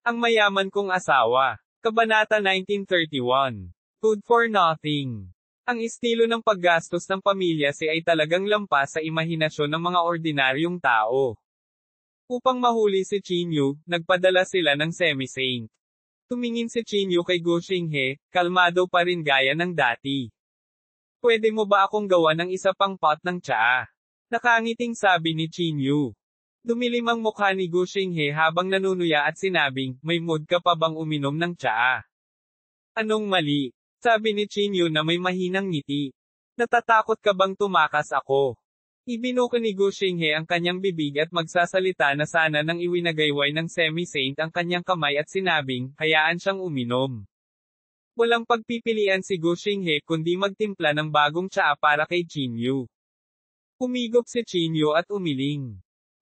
Ang mayaman kong asawa. Kabanata 1931. Food for nothing. Ang estilo ng paggastos ng pamilya si ay talagang lampas sa imahinasyon ng mga ordinaryong tao. Upang mahuli si Chinyu, nagpadala sila ng semi-saint. Tumingin si Chinyu kay Gu Xinghe, kalmado pa rin gaya ng dati. Pwede mo ba akong gawa ng isa pang pot ng tsaa? Nakangiting sabi ni Chinyu. Dumilim ang mukha ni Gu Xinghe habang nanunuya at sinabing, may mood ka pa bang uminom ng tsaa? Anong mali? Sabi ni Chinyu na may mahinang ngiti. Natatakot ka bang tumakas ako? Ibinuka ni Gu Xinghe ang kanyang bibig at magsasalita na sana nang iwinagayway ng semi-saint ang kanyang kamay at sinabing, hayaan siyang uminom. Walang pagpipilian si Gu Xinghe kundi magtimpla ng bagong tsaa para kay Chinyu. Umigop si Chinyu at umiling.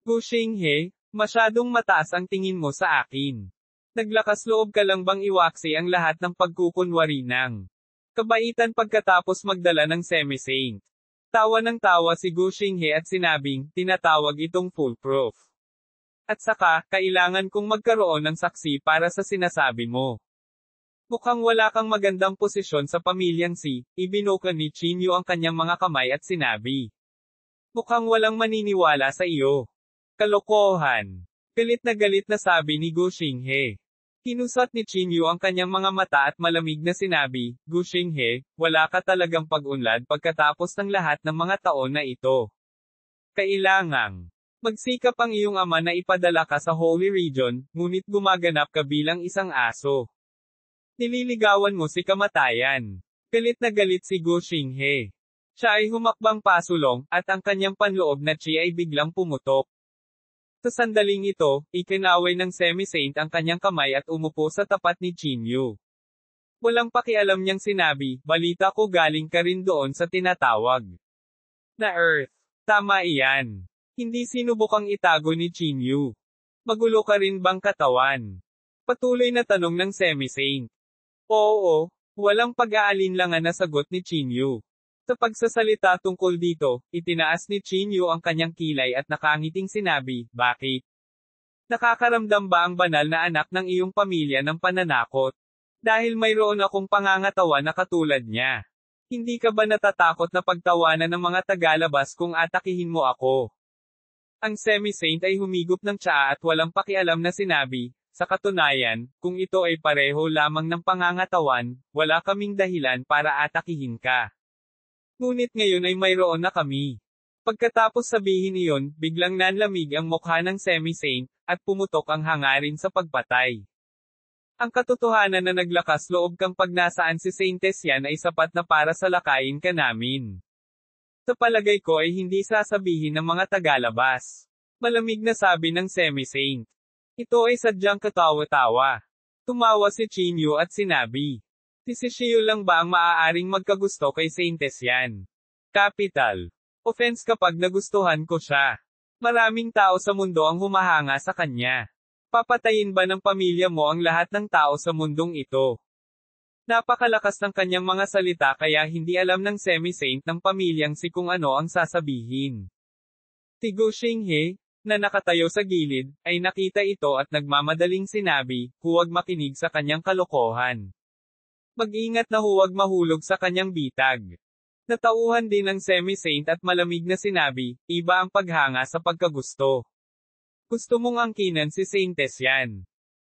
Gu Xinghe, masyadong mataas ang tingin mo sa akin. Naglakas loob ka lang bang iwaksi ang lahat ng pagkukunwari ng kabaitan pagkatapos magdala ng semi-saint? Tawa ng tawa si Gu Xinghe at sinabing, tinatawag itong foolproof. At saka, kailangan kong magkaroon ng saksi para sa sinasabi mo. Mukhang wala kang magandang posisyon sa pamilyang si, ibinuka ni Chinyu ang kanyang mga kamay at sinabi. Mukhang walang maniniwala sa iyo. Kalokohan. Galit na sabi ni Gu Xinghe. Kinusat ni Chinyu ang kanyang mga mata at malamig na sinabi, Gu Xinghe, wala ka talagang pag-unlad pagkatapos ng lahat ng mga taon na ito. Kailangang magsikap ang iyong ama na ipadala ka sa Holy Region, ngunit gumaganap ka bilang isang aso. Nililigawan mo si kamatayan. Galit na galit si Gu Xinghe. Siya ay humakbang pasulong, at ang kanyang panloob na chi ay biglang pumutok. Sa sandaling ito, ikinaway ng semi-saint ang kanyang kamay at umupo sa tapat ni Chinyu. Walang pakialam niyang sinabi, balita ko galing ka rin doon sa tinatawag na Earth. Tama iyan. Hindi sinubukang itago ni Chinyu. Magulo ka rin bang katawan? Patuloy na tanong ng semi-saint. Oo, walang pag-aalinlangan na sagot ni Chinyu. Sa pagsasalita tungkol dito, itinaas ni Chinyu ang kanyang kilay at nakangiting sinabi, bakit? Nakakaramdam ba ang banal na anak ng iyong pamilya ng pananakot? Dahil mayroon akong pangangatawan na katulad niya. Hindi ka ba natatakot na pagtawanan ng mga tagalabas kung atakihin mo ako? Ang semi-saint ay humigop ng tsaa at walang pakialam na sinabi, sa katunayan, kung ito ay pareho lamang ng pangangatawan, wala kaming dahilan para atakihin ka. Ngunit ngayon ay mayroon na kami. Pagkatapos sabihin iyon, biglang nanlamig ang mukha ng semi-saint, at pumutok ang hangarin sa pagpatay. Ang katotohanan na naglakas loob kang pag nasaan si Saintes yan ay sapat na para sa lakayin ka namin. Sa palagay ko ay hindi sasabihin ng mga tagalabas. Malamig na sabi ng semi-saint. Ito ay sadyang katawa-tawa. Tumawa si Chinyu at sinabi. Si Sishiyo lang ba ang maaaring magkagusto kay Saintes yan? Capital. Offense kapag nagustuhan ko siya. Maraming tao sa mundo ang humahanga sa kanya. Papatayin ba ng pamilya mo ang lahat ng tao sa mundong ito? Napakalakas ng kanyang mga salita kaya hindi alam ng semi-saint ng pamilyang si kung ano ang sasabihin. Si Gu Xinghe, na nakatayo sa gilid, ay nakita ito at nagmamadaling sinabi, huwag makinig sa kanyang kalokohan. Mag-ingat na huwag mahulog sa kanyang bitag. Natauhan din ng semi-saint at malamig na sinabi, iba ang paghanga sa pagkagusto. Gusto mong angkinan si Saintes yan.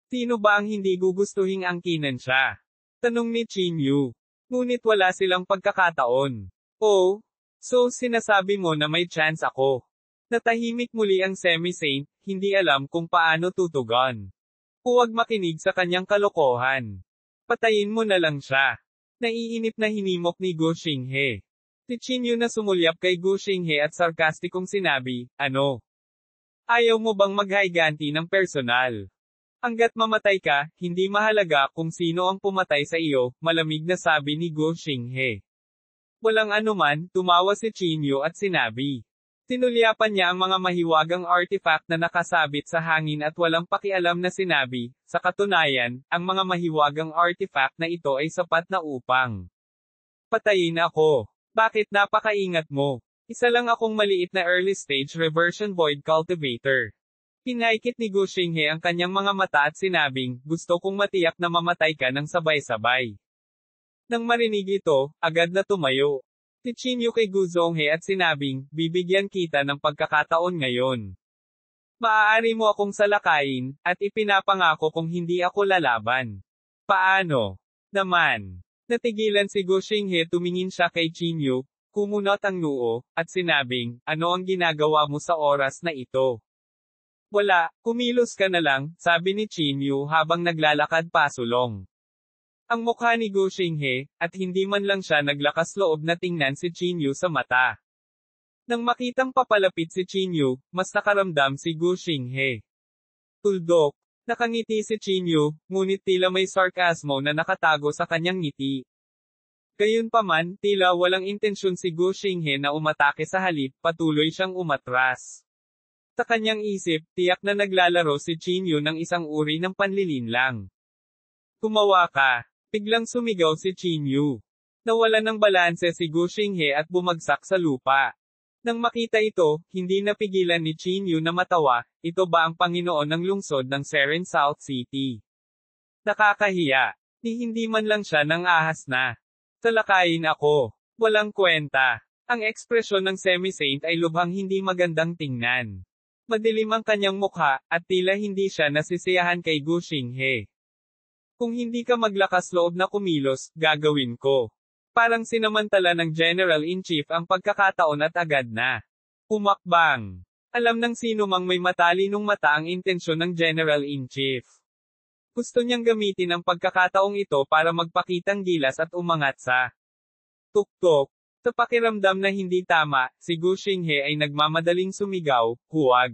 Sino ba ang hindi gugustuhing angkinan siya? Tanong ni Chinyu. Ngunit wala silang pagkakataon. Oh, so sinasabi mo na may chance ako. Natahimik muli ang semi-saint, hindi alam kung paano tutugon. Huwag makinig sa kanyang kalokohan. Patayin mo na lang siya. Naiinip na hinimok ni Gu Xinghe. Si Chinyu na sumulyap kay Gu Xinghe at sarkastikong sinabi, ano? Ayaw mo bang maghayganti ng personal? Hanggat mamatay ka, hindi mahalaga kung sino ang pumatay sa iyo, malamig na sabi ni Gu Xinghe. Walang anuman, tumawa si Chinyu at sinabi. Sinulyapan niya ang mga mahiwagang artifact na nakasabit sa hangin at walang pakialam na sinabi, sa katunayan, ang mga mahiwagang artifact na ito ay sapat na upang patayin ako. Bakit napakaingat mo? Isa lang akong maliit na early stage reversion void cultivator. Hinaikit ni Gu Xinghe ang kanyang mga mata at sinabing, gusto kong matiyak na mamatay ka ng sabay-sabay. Nang marinig ito, agad na tumayo. Si Qin Yu kay Gu Zonghe at sinabing, bibigyan kita ng pagkakataon ngayon. Maaari mo akong salakayin, at ipinapangako kung hindi ako lalaban. Paano? Naman. Natigilan si Gu Xinghe, tumingin siya kay Qin Yu, kumunot ang noo, at sinabing, ano ang ginagawa mo sa oras na ito? Wala, kumilos ka na lang, sabi ni Qin Yu habang naglalakad pasulong. Ang mukha ni Gu Xinghe, at hindi man lang siya naglakas loob na tingnan si Qin Yu sa mata. Nang makitang papalapit si Qin Yu, mas nakaramdam si Gu Xinghe. Tuldok, nakangiti si Qin Yu, ngunit tila may sarkasmo na nakatago sa kanyang ngiti. Gayunpaman, tila walang intensyon si Gu Xinghe na umatake sa halip, patuloy siyang umatras. Sa kanyang isip, tiyak na naglalaro si Qin Yu ng isang uri ng panlilinlang. Kumawa ka. Biglang sumigaw si Qin Yu. Nawalan ng balanse si Gu Xinghe at bumagsak sa lupa. Nang makita ito, hindi napigilan ni Qin Yu na matawa, ito ba ang Panginoon ng lungsod ng Seren South City? Nakakahiya. Hindi man lang siya nang ahas na. Salakayin ako. Walang kwenta. Ang ekspresyon ng semi-saint ay lubhang hindi magandang tingnan. Madilim ang kanyang mukha, at tila hindi siya nasisiyahan kay Gu Xinghe. Kung hindi ka maglakas loob na kumilos, gagawin ko. Parang sinamantala ng General-in-Chief ang pagkakataon at agad na umakbang. Alam ng sino mang may matalinong mata ang intensyon ng General-in-Chief. Gusto niyang gamitin ang pagkakataong ito para magpakitang gilas at umangat sa tuktok. Sa pakiramdam na hindi tama, si Gu Xinghe ay nagmamadaling sumigaw, huwag.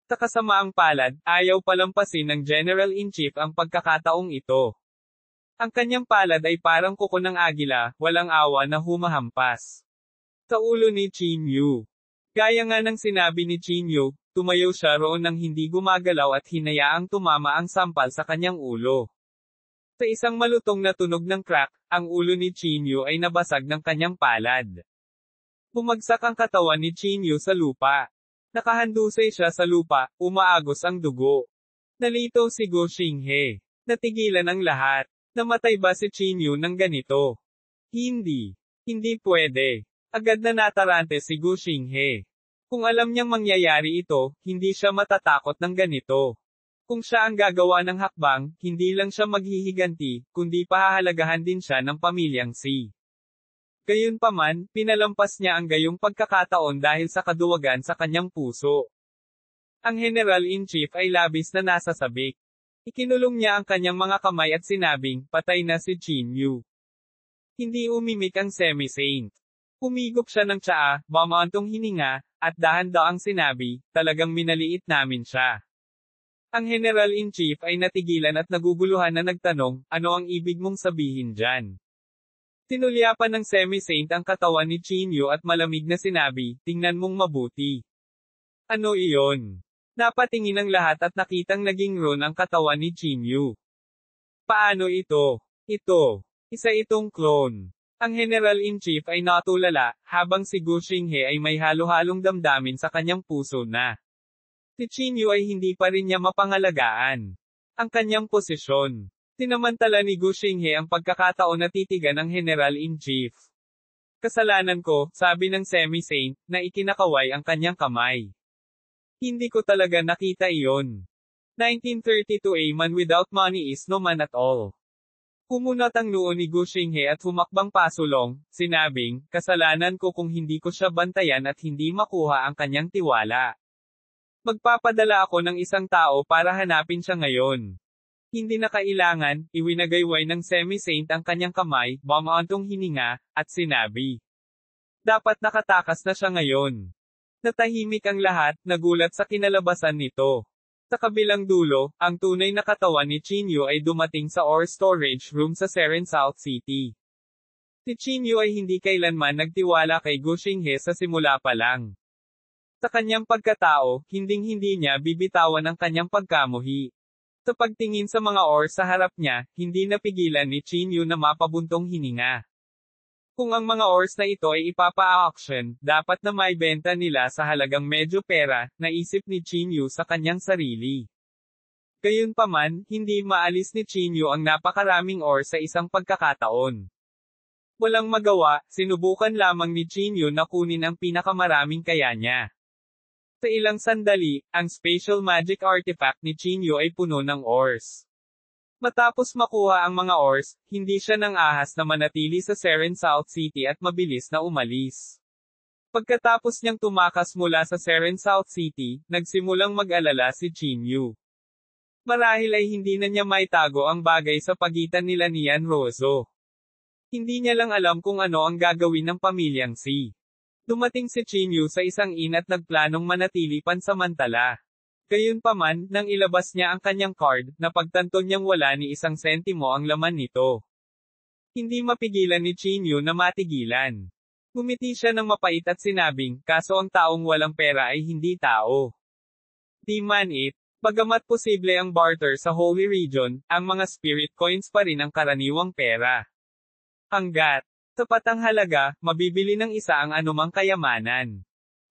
Sa kasamaang palad, ayaw palampasin ng General-in-Chief ang pagkakataong ito. Ang kanyang palad ay parang kuko ng agila, walang awa na humahampas sa ulo ni Qin Yu. Gaya nga ng sinabi ni Qin Yu, tumayo siya roon nang hindi gumagalaw at hinayaang tumama ang sampal sa kanyang ulo. Sa isang malutong na tunog ng crack, ang ulo ni Qin Yu ay nabasag ng kanyang palad. Bumagsak ang katawan ni Qin Yu sa lupa. Nakahandusay siya sa lupa, umaagos ang dugo. Nalito si Gu Xinghe. Natigilan ang lahat. Namatay ba si Qin Yu ng ganito? Hindi. Hindi pwede. Agad na natarante si Gu Xinghe. Kung alam niyang mangyayari ito, hindi siya matatakot ng ganito. Kung siya ang gagawa ng hakbang, hindi lang siya maghihiganti, kundi pahahalagahan din siya ng pamilyang Si. Gayunpaman, pinalampas niya ang gayong pagkakataon dahil sa kaduwagan sa kanyang puso. Ang General-in-Chief ay labis na nasasabik. Ikinulong niya ang kanyang mga kamay at sinabing, patay na si Qin Yu. Hindi umimik ang semi-saint. Umigop siya ng tsaa, bumantong hininga, at dahan-daang sinabi, talagang minaliit namin siya. Ang General-in-Chief ay natigilan at naguguluhan na nagtanong, ano ang ibig mong sabihin dyan? Tinulyapan ng semi-saint ang katawan ni Qin Yu at malamig na sinabi, tingnan mong mabuti. Ano iyon? Napatingin ang lahat at nakitang naging ron ang katawan ni Qin Yu. Paano ito? Ito. Isa itong clone. Ang General-in-Chief ay natulala, habang si Gu Xinghe ay may halo-halong damdamin sa kanyang puso na. Si Qin Yu ay hindi pa rin niya mapangalagaan ang kanyang posisyon. Sinamantala ni Gu Xinghe ang pagkakataon na titigan ng General-in-Chief. Kasalanan ko, sabi ng semi-saint, na ikinakaway ang kanyang kamay. Hindi ko talaga nakita iyon. 1932 A man without money is no man at all. Kumunat ang noo ni Gu Xinghe at humakbang pasulong, sinabing, kasalanan ko kung hindi ko siya bantayan at hindi makuha ang kanyang tiwala. Magpapadala ako ng isang tao para hanapin siya ngayon. Hindi na kailangan, iwinagayway ng semi-saint ang kanyang kamay, bumantong hininga, at sinabi. Dapat nakatakas na siya ngayon. Natahimik ang lahat, nagulat sa kinalabasan nito. Sa kabilang dulo, ang tunay na katawan ni Qin Yu ay dumating sa ore storage room sa Seren South City. Si Qin Yu ay hindi kailanman nagtiwala kay Gu Xinghe sa simula pa lang. Sa kanyang pagkatao, hinding-hindi niya bibitawan ang kanyang pagkamuhi. Sa pagtingin sa mga ore sa harap niya, hindi napigilan ni Qin Yu na mapabuntong hininga. Kung ang mga ores na ito ay ipapa-auction, dapat na maibenta nila sa halagang medyo pera, naisip ni Chinyu sa kanyang sarili. Gayunpaman, hindi maalis ni Chinyu ang napakaraming ore sa isang pagkakataon. Walang magawa, sinubukan lamang ni Chinyu na kunin ang pinakamaraming kaya niya. Sa ilang sandali, ang spatial magic artifact ni Chinyu ay puno ng ores. Matapos makuha ang mga ores, hindi siya nang ahas na manatili sa Seren South City at mabilis na umalis. Pagkatapos niyang tumakas mula sa Seren South City, nagsimulang mag-alala si Chinyu. Marahil ay hindi na niya maitago ang bagay sa pagitan nila ni Yanrozo. Hindi niya lang alam kung ano ang gagawin ng pamilyang si. Dumating si Chinyu sa isang inn at nagplanong manatili pansamantala. Gayunpaman, nang ilabas niya ang kanyang card, napagtanto niyang wala ni isang sentimo ang laman nito. Hindi mapigilan ni Chinyu na matigilan. Ngumiti siya ng mapait at sinabing, kaso ang taong walang pera ay hindi tao. Di man it, bagamat posible ang barter sa Holy Region, ang mga spirit coins pa rin ang karaniwang pera. Hanggat sapat ang halaga, mabibili ng isa ang anumang kayamanan.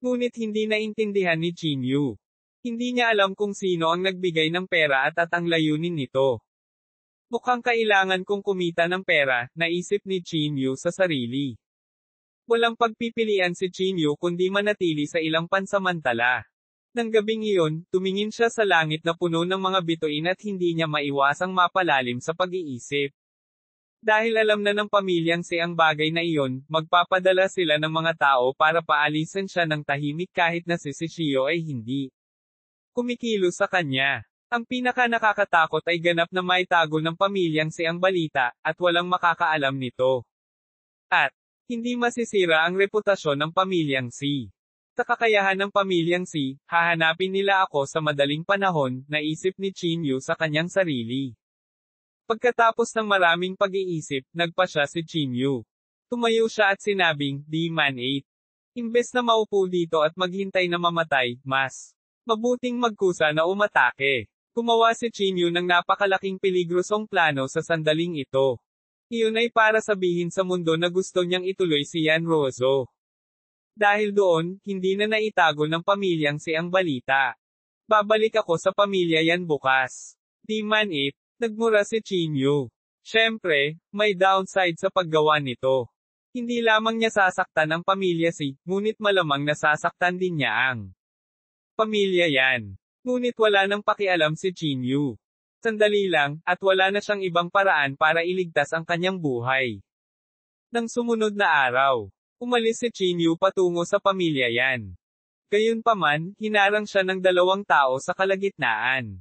Ngunit hindi naintindihan ni Chinyu. Hindi niya alam kung sino ang nagbigay ng pera at ang layunin nito. Mukhang kailangan kong kumita ng pera, naisip ni Chinyu sa sarili. Walang pagpipilian si Chinyu kundi manatili sa ilang pansamantala. Nang gabing iyon, tumingin siya sa langit na puno ng mga bituin at hindi niya maiwasang mapalalim sa pag-iisip. Dahil alam na ng pamilyang si ang bagay na iyon, magpapadala sila ng mga tao para paalisan siya ng tahimik kahit na si Shio ay hindi kumikilos sa kanya. Ang pinaka-nakakatakot ay ganap na maitago ng pamilyang si ang balita, at walang makakaalam nito. At, hindi masisira ang reputasyon ng pamilyang si. Sa kakayahan ng pamilyang si, hahanapin nila ako sa madaling panahon, naisip ni Chinyu sa kanyang sarili. Pagkatapos ng maraming pag-iisip, nagpa siya si Chinyu. Tumayo siya at sinabing, "Di man 8. Imbes na maupo dito at maghintay na mamatay, mas mabuting magkusa na umatake." Gumawa si Chinyu ng napakalaking peligrosong plano sa sandaling ito. Iyon ay para sabihin sa mundo na gusto niyang ituloy si Yanrozo. Dahil doon, hindi na naitago ng pamilyang si ang balita. "Babalik ako sa pamilya yan bukas." Di man it, nagmura si Chinyu. Siyempre, may downside sa paggawa nito. Hindi lamang niya sasaktan ang pamilya si, ngunit malamang nasasaktan din niya ang pamilya yan. Ngunit wala nang pakialam si Chinyu. Sandali lang, at wala na siyang ibang paraan para iligtas ang kanyang buhay. Nang sumunod na araw, umalis si Chinyu patungo sa pamilya yan. Gayunpaman, hinarang siya ng dalawang tao sa kalagitnaan.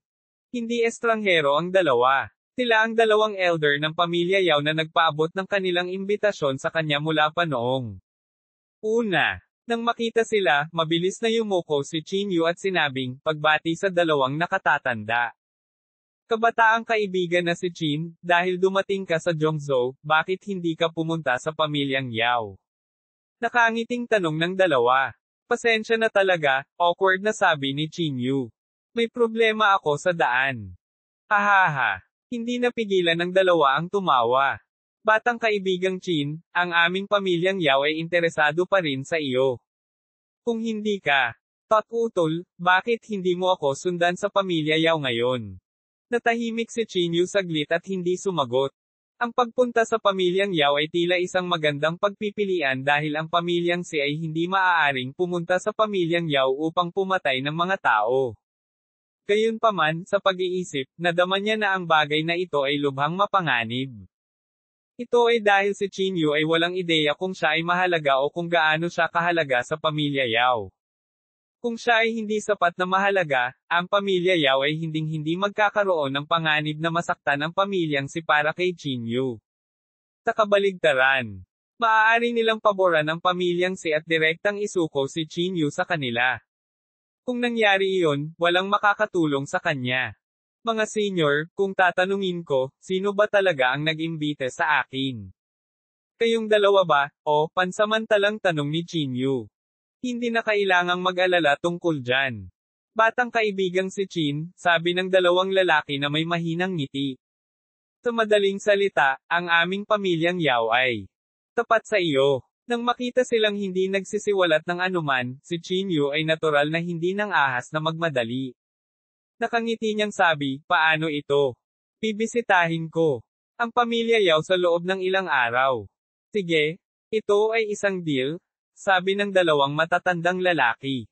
Hindi estranghero ang dalawa. Sila ang dalawang elder ng pamilya Yao na nagpaabot ng kanilang imbitasyon sa kanya mula pa noong una. Nang makita sila, mabilis na yumuko si Chinyu at sinabing, pagbati sa dalawang nakatatanda. "Kabataang kaibigan na si Chin, dahil dumating ka sa Zhongzhou, bakit hindi ka pumunta sa pamilyang Yao?" Nakangiting tanong ng dalawa. "Pasensya na talaga," awkward na sabi ni Chinyu. "May problema ako sa daan." Hahaha. Hindi napigilan ng dalawa ang tumawa. "Batang kaibigang Chin, ang aming pamilyang Yao ay interesado pa rin sa iyo. Kung hindi ka utol, bakit hindi mo ako sundan sa pamilya Yao ngayon?" Natahimik si Chinyu saglit at hindi sumagot. Ang pagpunta sa pamilyang Yao ay tila isang magandang pagpipilian dahil ang pamilyang si ay hindi maaaring pumunta sa pamilyang Yao upang pumatay ng mga tao. Gayunpaman, sa pag-iisip, nadama niya na ang bagay na ito ay lubhang mapanganib. Ito ay dahil si Chinyu ay walang ideya kung siya ay mahalaga o kung gaano siya kahalaga sa pamilya Yao. Kung siya ay hindi sapat na mahalaga, ang pamilya Yao ay hinding-hindi magkakaroon ng panganib na masaktan ang pamilyang si para kay Chinyu. Sa kabaligtaran, maaari nilang paboran ang pamilyang si at direktang isuko si Chinyu sa kanila. Kung nangyari iyon, walang makakatulong sa kanya. "Mga senior, kung tatanungin ko, sino ba talaga ang nag-imbite sa akin? Kayong dalawa ba?" O, pansamantalang tanong ni Chinyu. "Hindi na kailangang mag-alala tungkol dyan. Batang kaibigang si Chin," sabi ng dalawang lalaki na may mahinang ngiti. "Sa madaling salita, ang aming pamilyang Yao ay tapat sa iyo. Nang makita silang hindi nagsisiwalat ng anuman, si Chinyu ay natural na hindi nang ahas na magmadali. Nakangiti niyang sabi, paano ito? Bibisitahin ko ang pamilya Yao sa loob ng ilang araw. Sige, ito ay isang deal, sabi ng dalawang matatandang lalaki.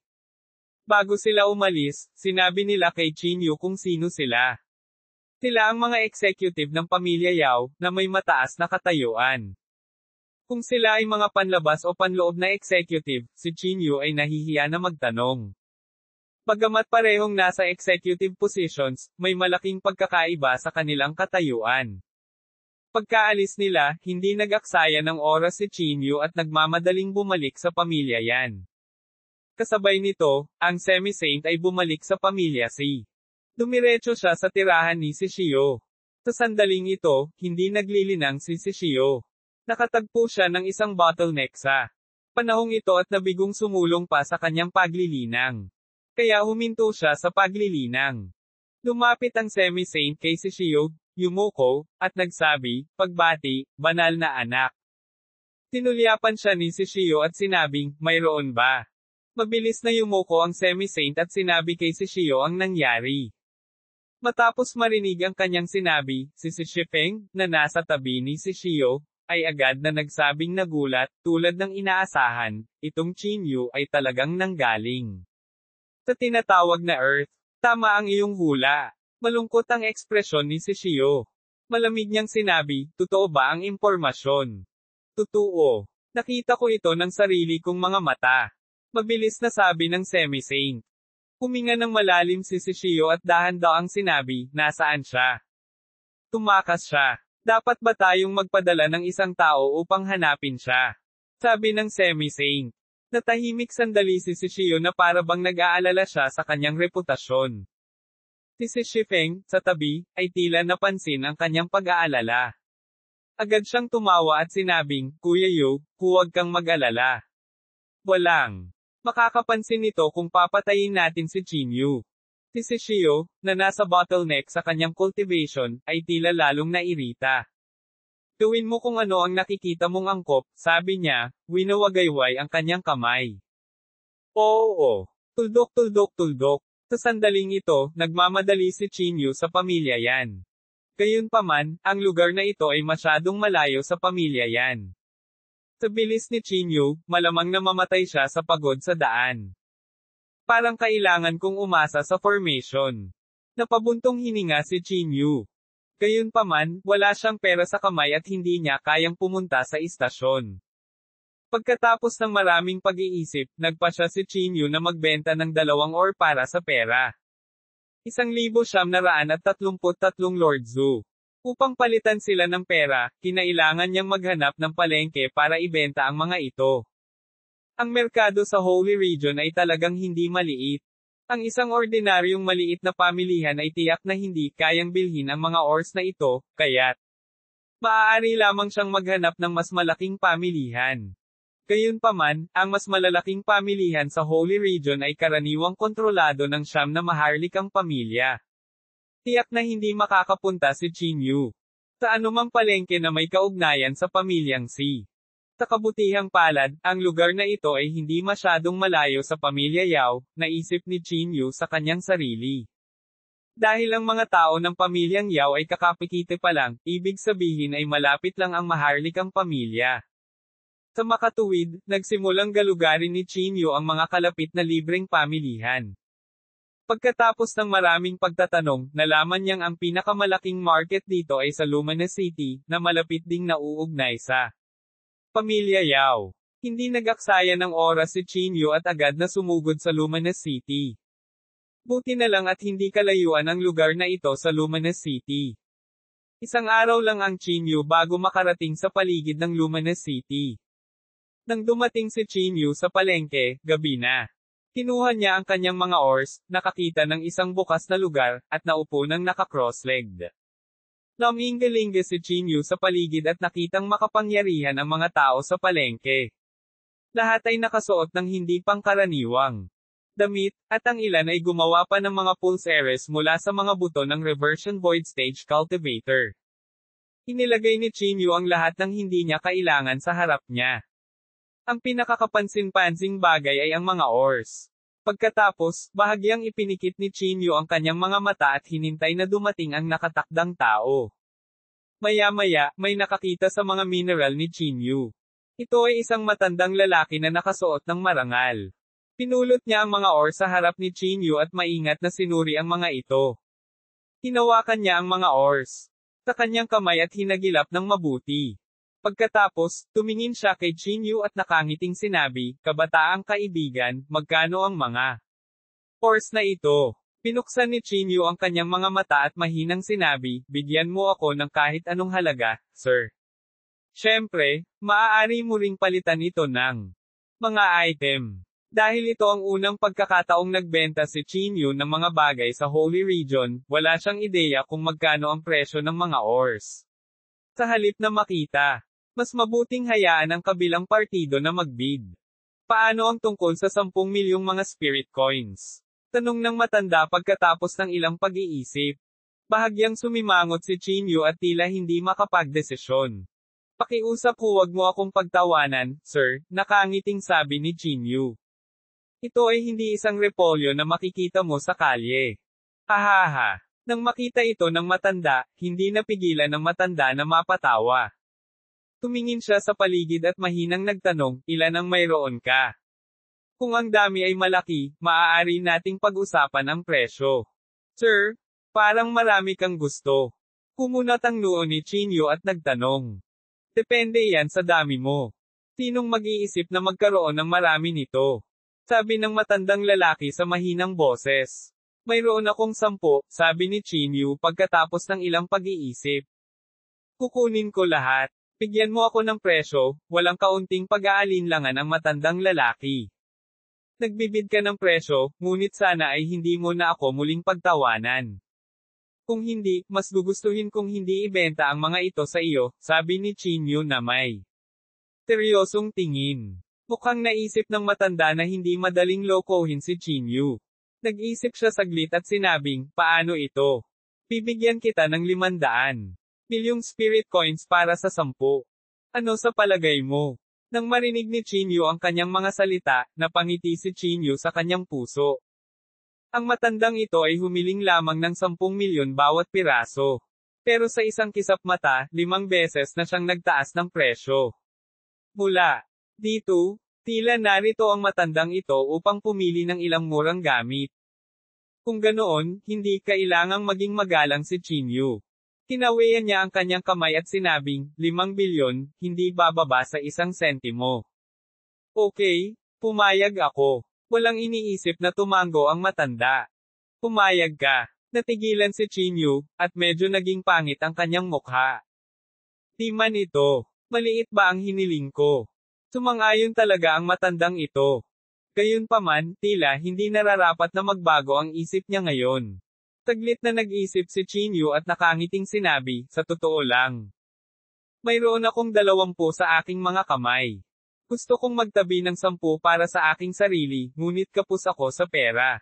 Bago sila umalis, sinabi nila kay Chinyu kung sino sila. Sila ang mga executive ng pamilya Yao, na may mataas na katayuan. Kung sila ay mga panlabas o panloob na executive, si Chinyu ay nahihiya na magtanong. Bagamat parehong nasa executive positions, may malaking pagkakaiba sa kanilang katayuan. Pagkaalis nila, hindi nag-aksaya ng oras si Chinyu at nagmamadaling bumalik sa pamilya Yan. Kasabay nito, ang semi-saint ay bumalik sa pamilya Si. Dumiretso siya sa tirahan ni si Shio. Sa sandaling ito, hindi naglilinang si Shio. Nakatagpo siya ng isang bottleneck sa panahong ito at nabigong sumulong pa sa kanyang paglilinang. Kaya huminto siya sa paglilinang. Lumapit ang semi-saint kay si Shio, Yumoko, at nagsabi, pagbati, banal na anak. Tinulyapan siya ni si Shio at sinabing, mayroon ba? Mabilis na yumuko ang semi-saint at sinabi kay si Shio ang nangyari. Matapos marinig ang kanyang sinabi, si Shifeng, na nasa tabi ni si Shio, ay agad na nagsabing nagulat, tulad ng inaasahan, itong Chinyu ay talagang nanggaling sa tinatawag na Earth. Tama ang iyong hula. Malungkot ang ekspresyon ni si Shio. Malamig niyang sinabi, totoo ba ang impormasyon? Totoo. Nakita ko ito ng sarili kong mga mata. Mabilis na sabi ng semi-saint. Huminga ng malalim si Shio at dahan-daang sinabi, nasaan siya? Tumakas siya. Dapat ba tayong magpadala ng isang tao upang hanapin siya? Sabi ng semi-saint. Natahimik sandali si Shio na para bang nag-aalala siya sa kanyang reputasyon. Si Shifeng, sa tabi, ay tila napansin ang kanyang pag-aalala. Agad siyang tumawa at sinabing, Kuya Yu, huwag kang mag-alala. Walang makakapansin nito kung papatayin natin si Chinyu. Si Shio, na nasa bottleneck sa kanyang cultivation, ay tila lalong nairita. Gawin mo kung ano ang nakikita mong angkop, sabi niya, winawagayway ang kanyang kamay. Oo. Tuldok. Sa sandaling ito, nagmamadali si Chinyu sa pamilya Yan. Gayunpaman, ang lugar na ito ay masyadong malayo sa pamilya Yan. Sa bilis ni Chinyu, malamang na mamatay siya sa pagod sa daan. Parang kailangan kong umasa sa formation. Napabuntong hininga si Chinyu. Gayunpaman, wala siyang pera sa kamay at hindi niya kayang pumunta sa istasyon. Pagkatapos ng maraming pag-iisip, nagpa siya si Chinyu na magbenta ng 2 ore para sa pera. 1,933 Lord Zhu. Upang palitan sila ng pera, kinailangan niyang maghanap ng palengke para ibenta ang mga ito. Ang merkado sa Holy Region ay talagang hindi maliit. Ang isang ordinaryong maliit na pamilihan ay tiyak na hindi kayang bilhin ang mga ores na ito, kaya't maaari lamang siyang maghanap ng mas malaking pamilihan. Gayunpaman, ang mas malalaking pamilihan sa Holy Region ay karaniwang kontrolado ng 9 na maharlikang pamilya. Tiyak na hindi makakapunta si Chinyu sa anumang palengke na may kaugnayan sa pamilyang Si. Sa kabutihang palad, ang lugar na ito ay hindi masyadong malayo sa pamilya Yao, naisip ni Chinyu sa kanyang sarili. Dahil ang mga tao ng pamilyang Yao ay kakapikite pa lang, ibig sabihin ay malapit lang ang maharlikang pamilya. Sa makatuwid, nagsimulang galugarin ni Chinyu ang mga kalapit na libreng pamilihan. Pagkatapos ng maraming pagtatanong, nalaman niyang ang pinakamalaking market dito ay sa Luminous City, na malapit ding nauugnay sa pamilya Yao. Hindi nag-aksaya ng oras si Chinyu at agad na sumugod sa Luminous City. Buti na lang at hindi kalayuan ang lugar na ito sa Luminous City. Isang araw lang ang Chinyu bago makarating sa paligid ng Luminous City. Nang dumating si Chinyu sa palengke, gabi na. Kinuha niya ang kanyang mga ores, nakakita ng isang bukas na lugar, at naupo ng naka-cross-legged. Naminggalinga si Chinyu sa paligid at nakitang makapangyarihan ang mga tao sa palengke. Lahat ay nakasuot ng hindi pangkaraniwang damit, at ang ilan ay gumawa pa ng mga pulseres mula sa mga buto ng reversion void stage cultivator. Inilagay ni Chinyu ang lahat ng hindi niya kailangan sa harap niya. Ang pinakakapansin-pansing bagay ay ang mga oars. Pagkatapos, bahagyang ipinikit ni Chinyu ang kanyang mga mata at hinintay na dumating ang nakatakdang tao. Maya-maya, may nakakita sa mga mineral ni Chinyu. Ito ay isang matandang lalaki na nakasuot ng marangal. Pinulot niya ang mga oars sa harap ni Chinyu at maingat na sinuri ang mga ito. Hinawakan niya ang mga oars sa kanyang kamay at hinagilap ng mabuti. Pagkatapos, tumingin siya kay Chinyu at nakangiting sinabi, "Kabataang kaibigan, magkano ang mga oars na ito?" Pinuksan ni Chinyu ang kanyang mga mata at mahinang sinabi, "Bigyan mo ako ng kahit anong halaga, sir. Siyempre, maaari mo ring palitan ito ng mga item." Dahil ito ang unang pagkakataong nagbenta si Chinyu ng mga bagay sa Holy Region, wala siyang ideya kung magkano ang presyo ng mga oars. Sa halip na makita, mas mabuting hayaan ang kabilang partido na magbid. Paano ang tungkol sa 10 milyong mga spirit coins? Tanong ng matanda pagkatapos ng ilang pag-iisip. Bahagyang sumimangot si Chinyu at tila hindi makapagdesisyon. "Pakiusap, huwag mo akong pagtawanan, sir," nakangiting sabi ni Chinyu. "Ito ay hindi isang repolyo na makikita mo sa kalye." Hahaha. Nang makita ito ng matanda, hindi napigilan ng matanda na mapatawa. Tumingin siya sa paligid at mahinang nagtanong, "Ilan ang mayroon ka?" "Kung ang dami ay malaki, maaari nating pag-usapan ang presyo." "Sir, parang marami kang gusto." Kumunat ang noo ni Chinyu at nagtanong. "Depende yan sa dami mo. Sinong mag-iisip na magkaroon ng marami nito?" Sabi ng matandang lalaki sa mahinang boses. "Mayroon akong 10, sabi ni Chinyu pagkatapos ng ilang pag-iisip. "Kukunin ko lahat. Bigyan mo ako ng presyo," walang kaunting pag-aalinlangan ang matandang lalaki. "Nagbibid ka ng presyo, ngunit sana ay hindi mo na ako muling pagtawanan. Kung hindi, mas gugustuhin kong hindi ibenta ang mga ito sa iyo," sabi ni Chinyu na may seryosong tingin. Mukhang naisip ng matanda na hindi madaling lokohin si Chinyu. Nag-isip siya saglit at sinabing, "Paano ito? Bibigyan kita ng 500 milyong spirit coins para sa 10. Ano sa palagay mo?" Nang marinig ni Chinyu ang kanyang mga salita, napangiti si Chinyu sa kanyang puso. Ang matandang ito ay humiling lamang ng 10 milyon bawat piraso. Pero sa isang kisap mata, 5 beses na siyang nagtaas ng presyo. Mula dito, tila narito ang matandang ito upang pumili ng ilang murang gamit. Kung ganoon, hindi kailangang maging magalang si Chinyu. Kinawian niya ang kanyang kamay at sinabing, 5 bilyon, hindi bababa sa 1 sentimo. "Okay, pumayag ako." Walang iniisip na tumango ang matanda. "Pumayag ka." Natigilan si Chinyu, at medyo naging pangit ang kanyang mukha. "Di man ito. Maliit ba ang hiniling ko?" Sumang-ayon talaga ang matandang ito. Gayunpaman, tila hindi nararapat na magbago ang isip niya ngayon. Saglit na nag-isip si Chinyu at nakangiting sinabi, "Sa totoo lang, mayroon akong 20 sa aking mga kamay. Gusto kong magtabi ng 10 para sa aking sarili, ngunit kapos ako sa pera.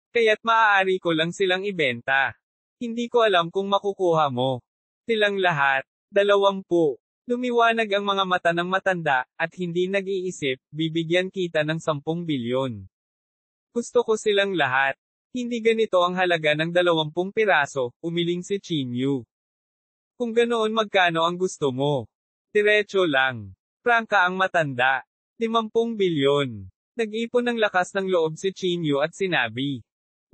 Kaya't maaari ko lang silang ibenta. Hindi ko alam kung makukuha mo silang lahat." 20. Lumiwanag ang mga mata ng matanda, at hindi nag-iisip, "Bibigyan kita ng 10 bilyon. Gusto ko silang lahat. Hindi ganito ang halaga ng 20 piraso, umiling si Chinyu. "Kung ganoon, magkano ang gusto mo?" "Diretso lang." Prangka ang matanda. 50 bilyon. Nag-ipon ng lakas ng loob si Chinyu at sinabi,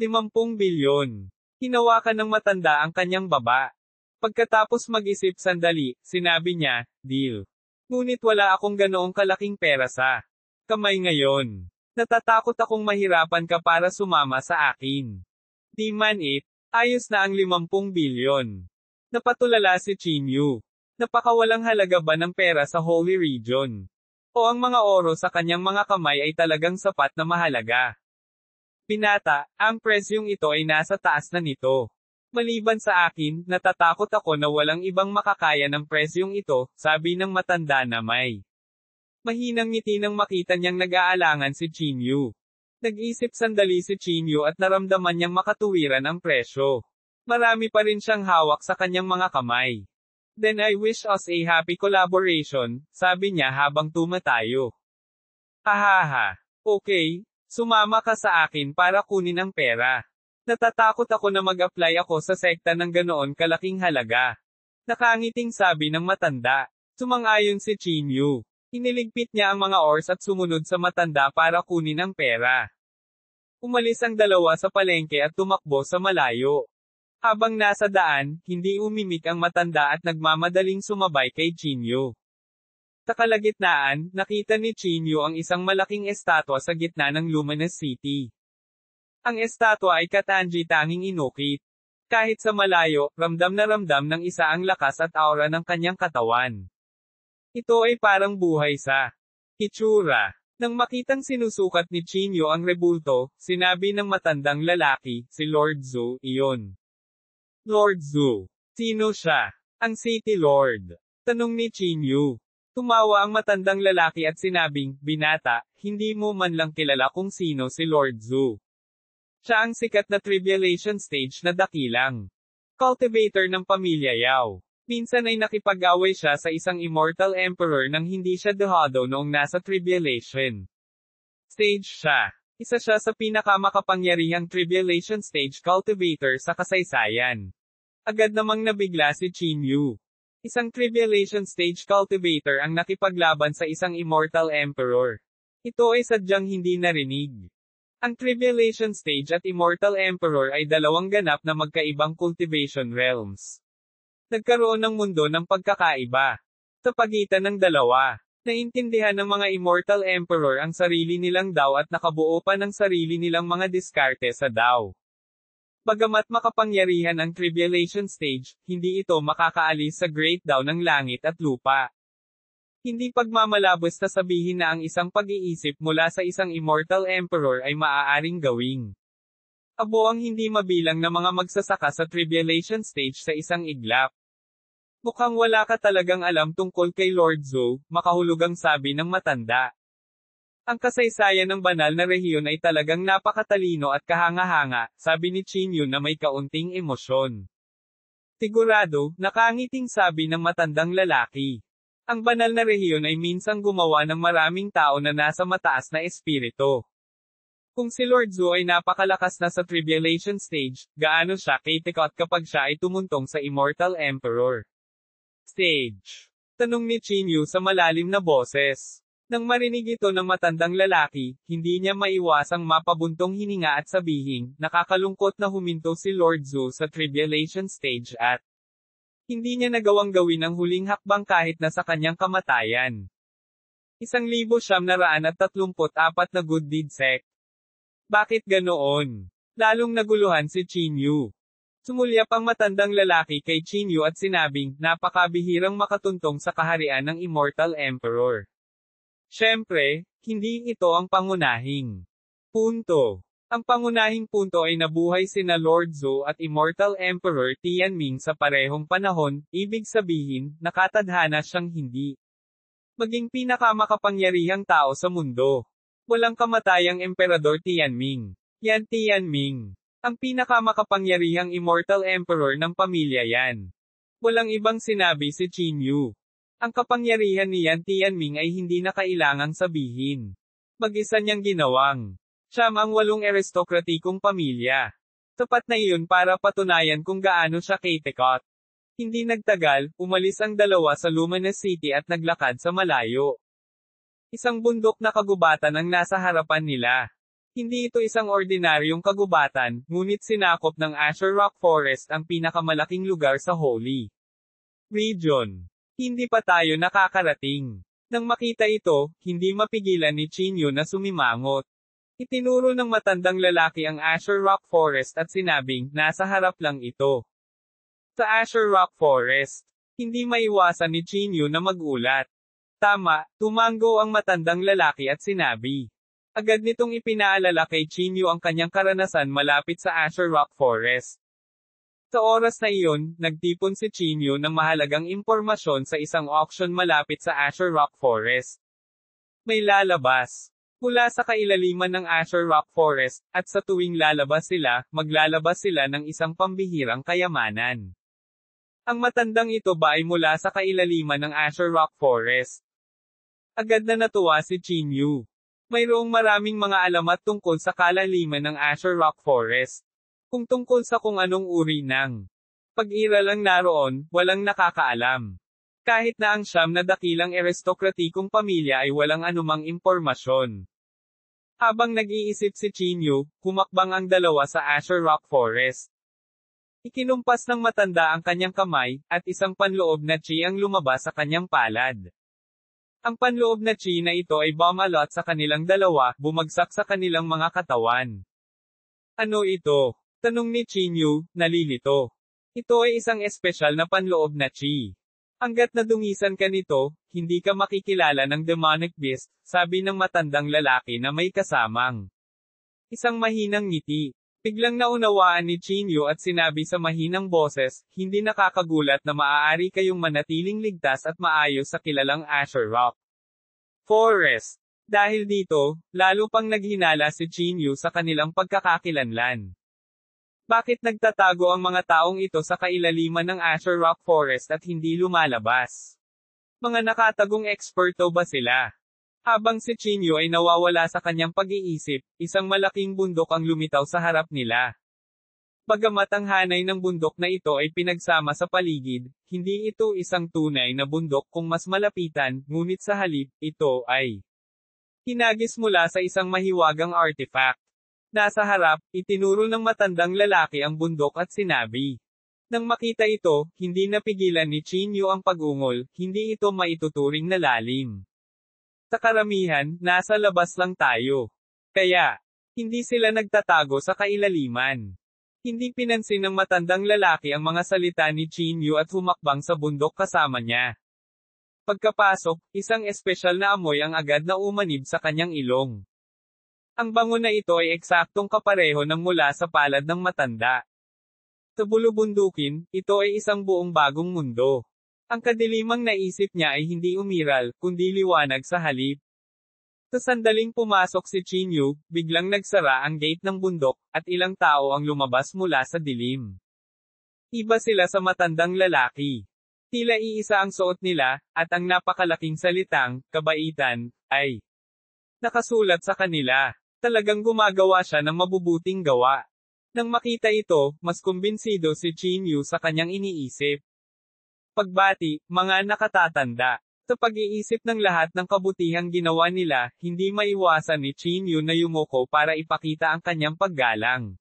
50 bilyon. Hinawakan ng matanda ang kanyang baba. Pagkatapos mag-isip sandali, sinabi niya, "Deal." Ngunit wala akong ganoong kalaking pera sa kamay ngayon. Natatakot akong mahirapan ka para sumama sa akin. Di man it, ayos na ang 50 bilyon. Napatulala si Chinyu. Napakawalang halaga ba ng pera sa Holy Region? O ang mga oro sa kanyang mga kamay ay talagang sapat na mahalaga? "Binata, ang presyong ito ay nasa taas na nito. Maliban sa akin, natatakot ako na walang ibang makakaya ng presyong ito," sabi ng matanda na may mahinang ngiti nang makita niyang nag-aalangan si Chinyu. Nag-isip sandali si Chinyu at naramdaman niyang makatuwiran ang presyo. Marami pa rin siyang hawak sa kanyang mga kamay. Then I wish us a happy collaboration, sabi niya habang tumatayo. Hahaha. Okay, sumama ka sa akin para kunin ang pera. Natatakot ako na mag-apply ako sa sekta ng ganoon kalaking halaga. Nakangiting sabi ng matanda. Sumang-ayon si Chinyu. Iniligpit niya ang mga oars at sumunod sa matanda para kunin ang pera. Umalis ang dalawa sa palengke at tumakbo sa malayo. Habang nasa daan, hindi umimik ang matanda at nagmamadaling sumabay kay Chinyu. Sa kalagitnaan, nakita ni Chinyu ang isang malaking estatwa sa gitna ng Luminous City. Ang estatwa ay Katanji tanging inukit. Kahit sa malayo, ramdam na ramdam ng isa ang lakas at aura ng kanyang katawan. Ito ay parang buhay sa itsura. Nang makitang sinusukat ni Chinyu ang rebulto, sinabi ng matandang lalaki, si Lord Zhu, iyon. Lord Zhu. Sino siya? Ang City Lord. Tanong ni Chinyu. Tumawa ang matandang lalaki at sinabing, binata, hindi mo man lang kilala kung sino si Lord Zhu. Siya ang sikat na tribulation stage na dakilang cultivator ng pamilya Yao. Minsan ay nakipag-away siya sa isang immortal emperor nang hindi siya dehado noong nasa tribulation stage siya. Isa siya sa pinakamakapangyarihang tribulation stage cultivator sa kasaysayan. Agad namang nabigla si Chinyu. Isang tribulation stage cultivator ang nakipaglaban sa isang immortal emperor. Ito ay sadyang hindi narinig. Ang tribulation stage at immortal emperor ay dalawang ganap na magkaibang cultivation realms. Nagkaroon ng mundo ng pagkakaiba. Sa pagitan ng dalawa, naintindihan ng mga immortal emperor ang sarili nilang Dao at nakabuo pa ng sarili nilang mga diskarte sa Dao. Bagamat makapangyarihan ang tribulation stage, hindi ito makakaalis sa Great Dao ng langit at lupa. Hindi pagmamalabos na sabihin na ang isang pag-iisip mula sa isang immortal emperor ay maaaring gawing abo ang hindi mabilang na mga magsasaka sa tribulation stage sa isang iglap. Mukhang wala ka talagang alam tungkol kay Lord Zhu, makahulugang sabi ng matanda. Ang kasaysayan ng banal na rehiyon ay talagang napakatalino at kahanga-hanga, sabi ni Chinyu na may kaunting emosyon. Sigurado, nakangiting sabi ng matandang lalaki. Ang banal na rehiyon ay minsang gumawa ng maraming tao na nasa mataas na espiritu. Kung si Lord Zhu ay napakalakas na sa tribulation stage, gaano siya kitikot kapag siya ay tumuntong sa Immortal Emperor stage? Tanong ni Chinyu sa malalim na boses. Nang marinig ito ng matandang lalaki, hindi niya maiwasang mapabuntong hininga at sabihing, nakakalungkot na huminto si Lord Zhu sa tribulation stage at hindi niya nagawang gawin ang huling hakbang kahit na sa kanyang kamatayan. 1934 na good deed sect. Bakit ganoon? Lalong naguluhan si Chinyu. Sumulyap ang matandang lalaki kay Chinyu at sinabing, napakabihirang makatuntong sa kaharian ng Immortal Emperor. Siyempre, hindi ito ang pangunahing punto. Ang pangunahing punto ay nabuhay sina Lord Zhu at Immortal Emperor Tianming sa parehong panahon, ibig sabihin, nakatadhana siyang hindi maging pinakamakapangyarihang tao sa mundo. Walang kamatayang Emperador Tianming. Yan Tianming. Ang pinakamakapangyarihang Immortal Emperor ng pamilya yan. Walang ibang sinabi si Chinyu. Ang kapangyarihan ni Yan Tianming ay hindi na kailangang sabihin. Mag-isa niyang ginawang. Siyam ang 8 aristokratikong pamilya. Tapat na iyon para patunayan kung gaano siya kitikot. Hindi nagtagal, umalis ang dalawa sa Luminous City at naglakad sa malayo. Isang bundok na kagubatan ang nasa harapan nila. Hindi ito isang ordinaryong kagubatan, ngunit sinakop ng Azure Rock Forest ang pinakamalaking lugar sa Holy Region. Hindi pa tayo nakakarating. Nang makita ito, hindi mapigilan ni Chinyu na sumimangot. Itinuro ng matandang lalaki ang Azure Rock Forest at sinabing, nasa harap lang ito. Sa Azure Rock Forest, hindi maiwasan ni Chinyu na magulat. Tama, tumango ang matandang lalaki at sinabi. Agad nitong ipinaalala kay Chinyu ang kanyang karanasan malapit sa Azure Rock Forest. Sa oras na iyon, nagtipon si Chinyu ng mahalagang impormasyon sa isang auction malapit sa Azure Rock Forest. May lalabas mula sa kailaliman ng Azure Rock Forest, at sa tuwing lalabas sila, maglalabas sila ng isang pambihirang kayamanan. Ang matandang ito ba ay mula sa kailaliman ng Azure Rock Forest? Agad na natuwa si Chinyu. Mayroong maraming mga alamat tungkol sa kalaliman ng Azure Rock Forest. Kung tungkol sa kung anong uri ng pag-iral ang naroon, walang nakakaalam. Kahit na ang siyam na dakilang aristokratikong pamilya ay walang anumang impormasyon. Habang nag-iisip si Chinyu, humakbang ang dalawa sa Azure Rock Forest. Ikinumpas ng matanda ang kanyang kamay, at isang panloob na chi ang lumabas sa kanyang palad. Ang panloob na chi na ito ay bumalot sa kanilang dalawa, bumagsak sa kanilang mga katawan. Ano ito? Tanong ni Chinyu, nalilito. Ito ay isang espesyal na panloob na chi. Hanggat nadungisan ka nito, hindi ka makikilala ng demonic beast, sabi ng matandang lalaki na may kasamang isang mahinang ngiti. Biglang naunawaan ni Chinyu at sinabi sa mahinang boses, hindi nakakagulat na maaari kayong manatiling ligtas at maayos sa kilalang Azure Rock Forest. Dahil dito, lalo pang naghinala si Chinyu sa kanilang pagkakakilanlan. Bakit nagtatago ang mga taong ito sa kailaliman ng Azure Rock Forest at hindi lumalabas? Mga nakatagong eksperto ba sila? Habang si Chinyu ay nawawala sa kanyang pag-iisip, isang malaking bundok ang lumitaw sa harap nila. Bagamat ang hanay ng bundok na ito ay pinagsama sa paligid, hindi ito isang tunay na bundok kung mas malapitan, ngunit sa halip, ito ay hinagis mula sa isang mahiwagang artifact. Nasa harap, itinuro ng matandang lalaki ang bundok at sinabi. Nang makita ito, hindi napigilan ni Chinyu ang pag-ungol, hindi ito maituturing na lalim. Sa karamihan, nasa labas lang tayo. Kaya, hindi sila nagtatago sa kailaliman. Hindi pinansin ng matandang lalaki ang mga salita ni Chinyu at humakbang sa bundok kasama niya. Pagkapasok, isang espesyal na amoy ang agad na umanib sa kanyang ilong. Ang bango na ito ay eksaktong kapareho ng mula sa palad ng matanda. Sa bulubundukin, ito ay isang buong bagong mundo. Ang kadilimang naisip niya ay hindi umiral, kundi liwanag sa halip. Sa sandaling pumasok si Chinyu, biglang nagsara ang gate ng bundok, at ilang tao ang lumabas mula sa dilim. Iba sila sa matandang lalaki. Tila iisa ang suot nila, at ang napakalaking salitang, kabaitan, ay nakasulat sa kanila. Talagang gumagawa siya ng mabubuting gawa. Nang makita ito, mas kumbinsido si Chinyu sa kanyang iniisip. Pagbati, mga nakatatanda. Sa pag-iisip ng lahat ng kabutihang ginawa nila, hindi maiwasan ni Chinyu na yumuko para ipakita ang kanyang paggalang.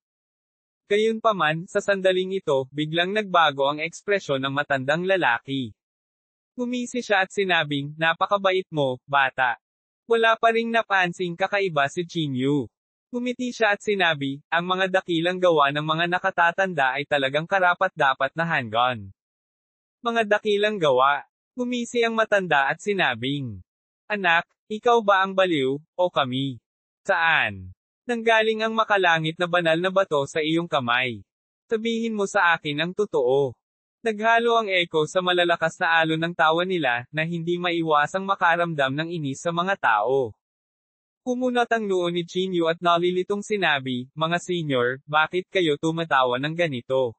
Gayunpaman, sa sandaling ito, biglang nagbago ang ekspresyon ng matandang lalaki. Gumisi siya at sinabing, napakabait mo, bata. Wala pa ring napansing kakaiba si Chinyu. Ngumiti siya at sinabi, ang mga dakilang gawa ng mga nakatatanda ay talagang karapat-dapat na hanggan. Mga dakilang gawa. Gumisi ang matanda at sinabing, anak, ikaw ba ang baliw, o kami? Saan? Nanggaling ang makalangit na banal na bato sa iyong kamay. Sabihin mo sa akin ang totoo. Naghalo ang echo sa malalakas na alon ng tawa nila, na hindi maiwasang makaramdam ng inis sa mga tao. Kumunat ang noo ni Chinyu at nalilitong sinabi, mga senior, bakit kayo tumatawa ng ganito?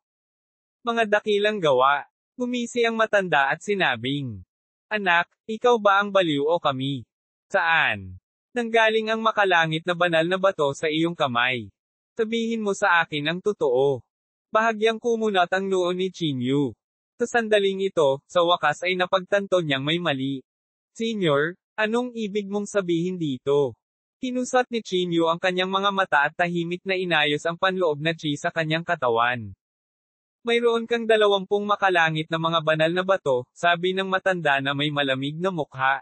Mga dakilang gawa. Gumisi ang matanda at sinabing, anak, ikaw ba ang baliw o kami? Saan? Nanggaling ang makalangit na banal na bato sa iyong kamay. Sabihin mo sa akin ang totoo. Bahagyang kumunat ang noo ni Chinyu. Sa sandaling ito, sa wakas ay napagtanto niyang may mali. Senior, anong ibig mong sabihin dito? Kinusat ni Chinyu ang kanyang mga mata at tahimik na inayos ang panloob na chi sa kanyang katawan. Mayroon kang 20 makalangit na mga banal na bato, sabi ng matanda na may malamig na mukha.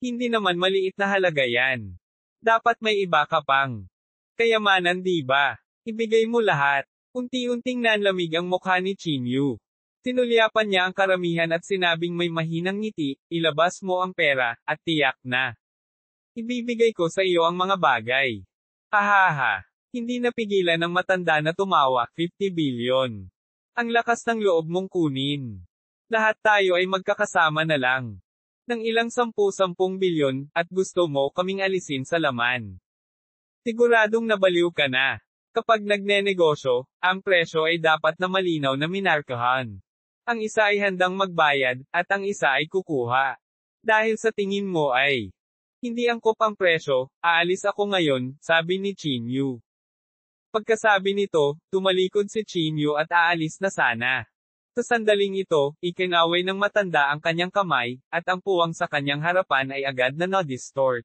Hindi naman maliit na halaga yan. Dapat may iba ka pang kayamanan, di ba? Ibigay mo lahat. Unti-unting nanlamig ang mukha ni Chinyu. Tinulyapan niya ang karamihan at sinabing may mahinang ngiti, ilabas mo ang pera, at tiyak na ibibigay ko sa iyo ang mga bagay. Hahaha. Hindi napigilan ng matanda na tumawa, 50 billion. Ang lakas ng loob mong kunin. Lahat tayo ay magkakasama na lang. Ng ilang 10 bilyon, at gusto mo kaming alisin sa laman. Siguradong nabaliw ka na. Kapag nagnenegosyo, ang presyo ay dapat na malinaw na minarkahan. Ang isa ay handang magbayad, at ang isa ay kukuha. Dahil sa tingin mo ay hindi angkop ang presyo, aalis ako ngayon, sabi ni Chinyu. Pagkasabi nito, tumalikod si Chinyu at aalis na sana. Sa sandaling ito, ikinaway ng matanda ang kanyang kamay, at ang puwang sa kanyang harapan ay agad na na-distort.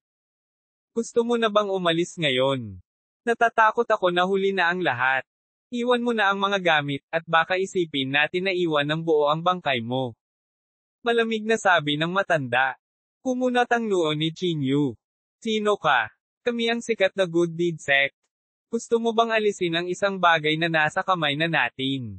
Gusto mo na bang umalis ngayon? Natatakot ako na huli na ang lahat. Iwan mo na ang mga gamit, at baka isipin natin na iwan ng buo ang bangkay mo. Malamig na sabi ng matanda. Kumunat ang noo ni Chinyu. Sino ka? Kami ang sikat na good deed sect. Gusto mo bang alisin ang isang bagay na nasa kamay na natin?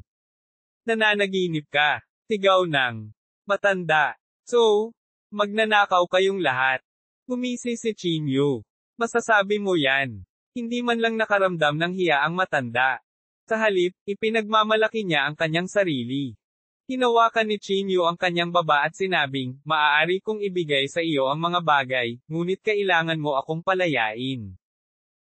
Nananaginip ka. Sigaw ng matanda. So, magnanakaw kayong lahat. Gumisi si Chinyu. Masasabi mo yan. Hindi man lang nakaramdam ng hiya ang matanda. Sa halip, ipinagmamalaki niya ang kanyang sarili. Hinawakan ni Chinyu ang kanyang baba at sinabing, maaari kong ibigay sa iyo ang mga bagay, ngunit kailangan mo akong palayain.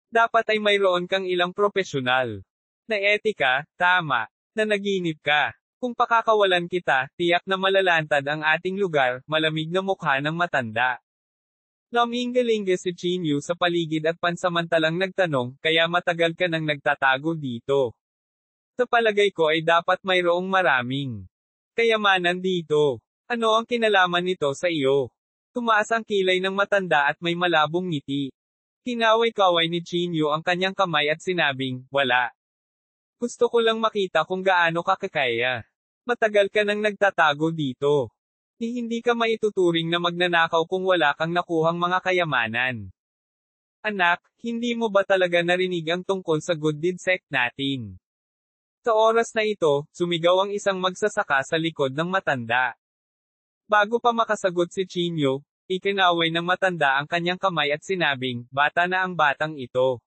Dapat ay mayroon kang ilang profesional na etika, tama, na naginip ka. Kung pakakawalan kita, tiyak na malalantad ang ating lugar, malamig na mukha ng matanda. Namingalinga si Chinyu sa paligid at pansamantalang nagtanong, kaya matagal ka nang nagtatago dito. Sa palagay ko ay dapat mayroong maraming kayamanan dito. Ano ang kinalaman nito sa iyo? Tumaas ang kilay ng matanda at may malabong ngiti. Kinaway-kaway ni Chinyu ang kanyang kamay at sinabing, wala. Gusto ko lang makita kung gaano ka kakaya. Matagal ka nang nagtatago dito. Hindi ka maituturing na magnanakaw kung wala kang nakuhang mga kayamanan. Anak, hindi mo ba talaga narinig ang tungkol sa good deed sect natin? Sa oras na ito, sumigaw ang isang magsasaka sa likod ng matanda. Bago pa makasagot si Chinyu, ikinaway ng matanda ang kanyang kamay at sinabing, bata na ang batang ito.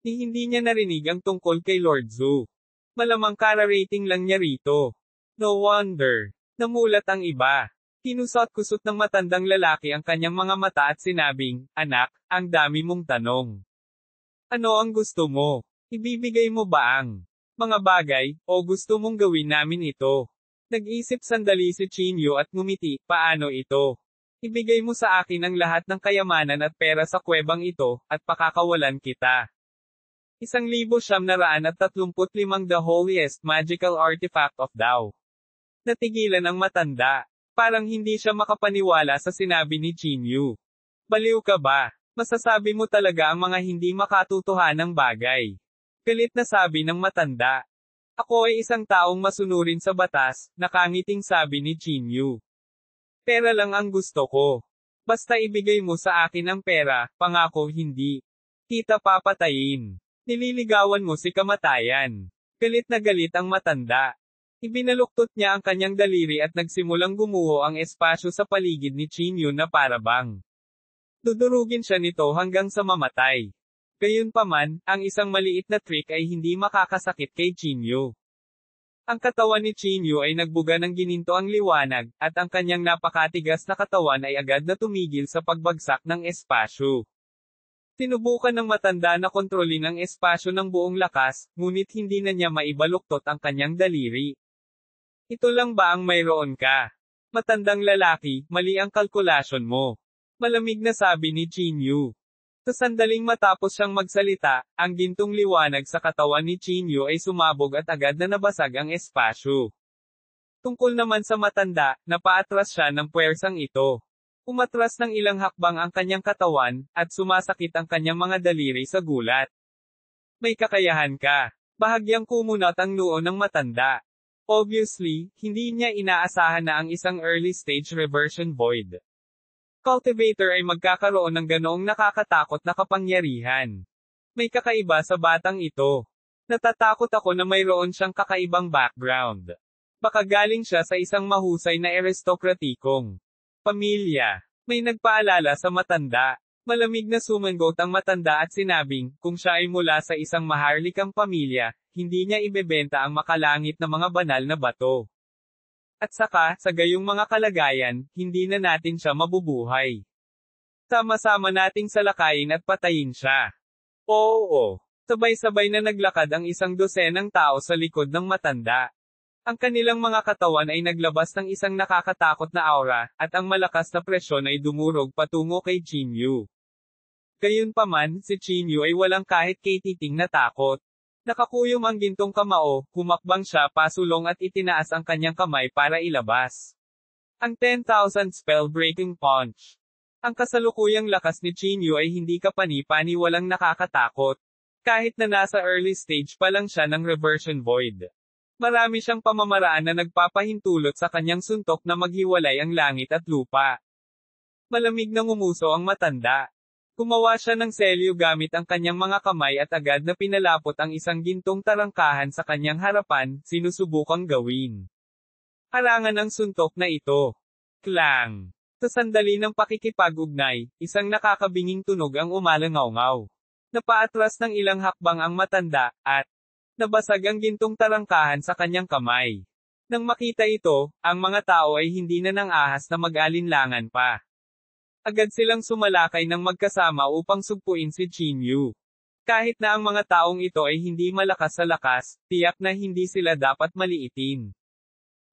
Hindi niya narinig ang tungkol kay Lord Zhu. Malamang kararating lang niya rito. No wonder. Namulat ang iba. Kinusot-kusot ng matandang lalaki ang kanyang mga mata at sinabing, anak, ang dami mong tanong. Ano ang gusto mo? Ibibigay mo ba ang mga bagay, o gusto mong gawin namin ito? Nag-isip sandali si Chinyu at ngumiti, paano ito? Ibigay mo sa akin ang lahat ng kayamanan at pera sa kuwebang ito, at pakakawalan kita. 1935 The Holiest Magical Artifact of Dao. Natigilan ang matanda. Parang hindi siya makapaniwala sa sinabi ni Chinyu. Baliw ka ba? Masasabi mo talaga ang mga hindi makatutuhanang bagay. Galit na sabi ng matanda. Ako ay isang taong masunurin sa batas, nakangiting sabi ni Chinyu. Pera lang ang gusto ko. Basta ibigay mo sa akin ang pera, pangako hindi kita papatayin. Nililigawan mo si kamatayan. Galit na galit ang matanda. Ibinaluktot niya ang kanyang daliri at nagsimulang gumuho ang espasyo sa paligid ni Chinyu na parabang dudurugin siya nito hanggang sa mamatay. Gayunpaman, ang isang maliit na trick ay hindi makakasakit kay Chinyu. Ang katawan ni Chinyu ay nagbuga ng gininto ang liwanag, at ang kanyang napakatigas na katawan ay agad na tumigil sa pagbagsak ng espasyo. Sinubukan ng matanda na kontrolin ang espasyo ng buong lakas, ngunit hindi na niya maibaluktot ang kanyang daliri. Ito lang ba ang mayroon ka? Matandang lalaki, mali ang kalkulasyon mo. Malamig na sabi ni Chinyu. Sa sandaling matapos siyang magsalita, ang gintong liwanag sa katawan ni Chinyu ay sumabog at agad na nabasag ang espasyo. Tungkol naman sa matanda, napaatras siya ng puwersang ito. Umatras ng ilang hakbang ang kanyang katawan, at sumasakit ang kanyang mga daliri sa gulat. May kakayahan ka. Bahagyang kumunat ang noo ng matanda. Obviously, hindi niya inaasahan na ang isang early-stage reversion void cultivator ay magkakaroon ng ganoong nakakatakot na kapangyarihan. May kakaiba sa batang ito. Natatakot ako na mayroon siyang kakaibang background. Baka galing siya sa isang mahusay na aristokratikong pamilya. May nagpaalala sa matanda. Malamig na sumangot ang matanda at sinabing, kung siya ay mula sa isang maharlikang pamilya, hindi niya ibebenta ang makalangit na mga banal na bato. At saka, sa gayong mga kalagayan, hindi na natin siya mabubuhay. Sama-sama nating salakayin at patayin siya. Oo. Sabay-sabay na naglakad ang isang dosenang tao sa likod ng matanda. Ang kanilang mga katawan ay naglabas ng isang nakakatakot na aura, at ang malakas na presyon ay dumurog patungo kay Chinyu. Gayunpaman, si Chinyu ay walang kahit katiting na takot. Nakakuyom ang gintong kamao, humakbang siya pasulong at itinaas ang kanyang kamay para ilabas ang 10,000 spell-breaking punch. Ang kasalukuyang lakas ni Chinyu ay hindi kapani-pani walang nakakatakot. Kahit na nasa early stage pa lang siya ng reversion void. Marami siyang pamamaraan na nagpapahintulot sa kanyang suntok na maghiwalay ang langit at lupa. Malamig na ngumuso ang matanda. Gumawa siya ng selyo gamit ang kanyang mga kamay at agad na pinalapot ang isang gintong tarangkahan sa kanyang harapan, sinusubukang gawin harangan ng suntok na ito. Klang! Sa sandali ng pakikipag-ugnay, isang nakakabinging tunog ang umalangaw-ngaw. Napaatras ng ilang hakbang ang matanda, at nabasag ang gintong tarangkahan sa kanyang kamay. Nang makita ito, ang mga tao ay hindi na nang ahas na mag-alinlangan pa. Agad silang sumalakay ng magkasama upang sugpuin si Chinyu. Kahit na ang mga taong ito ay hindi malakas sa lakas, tiyak na hindi sila dapat maliitin.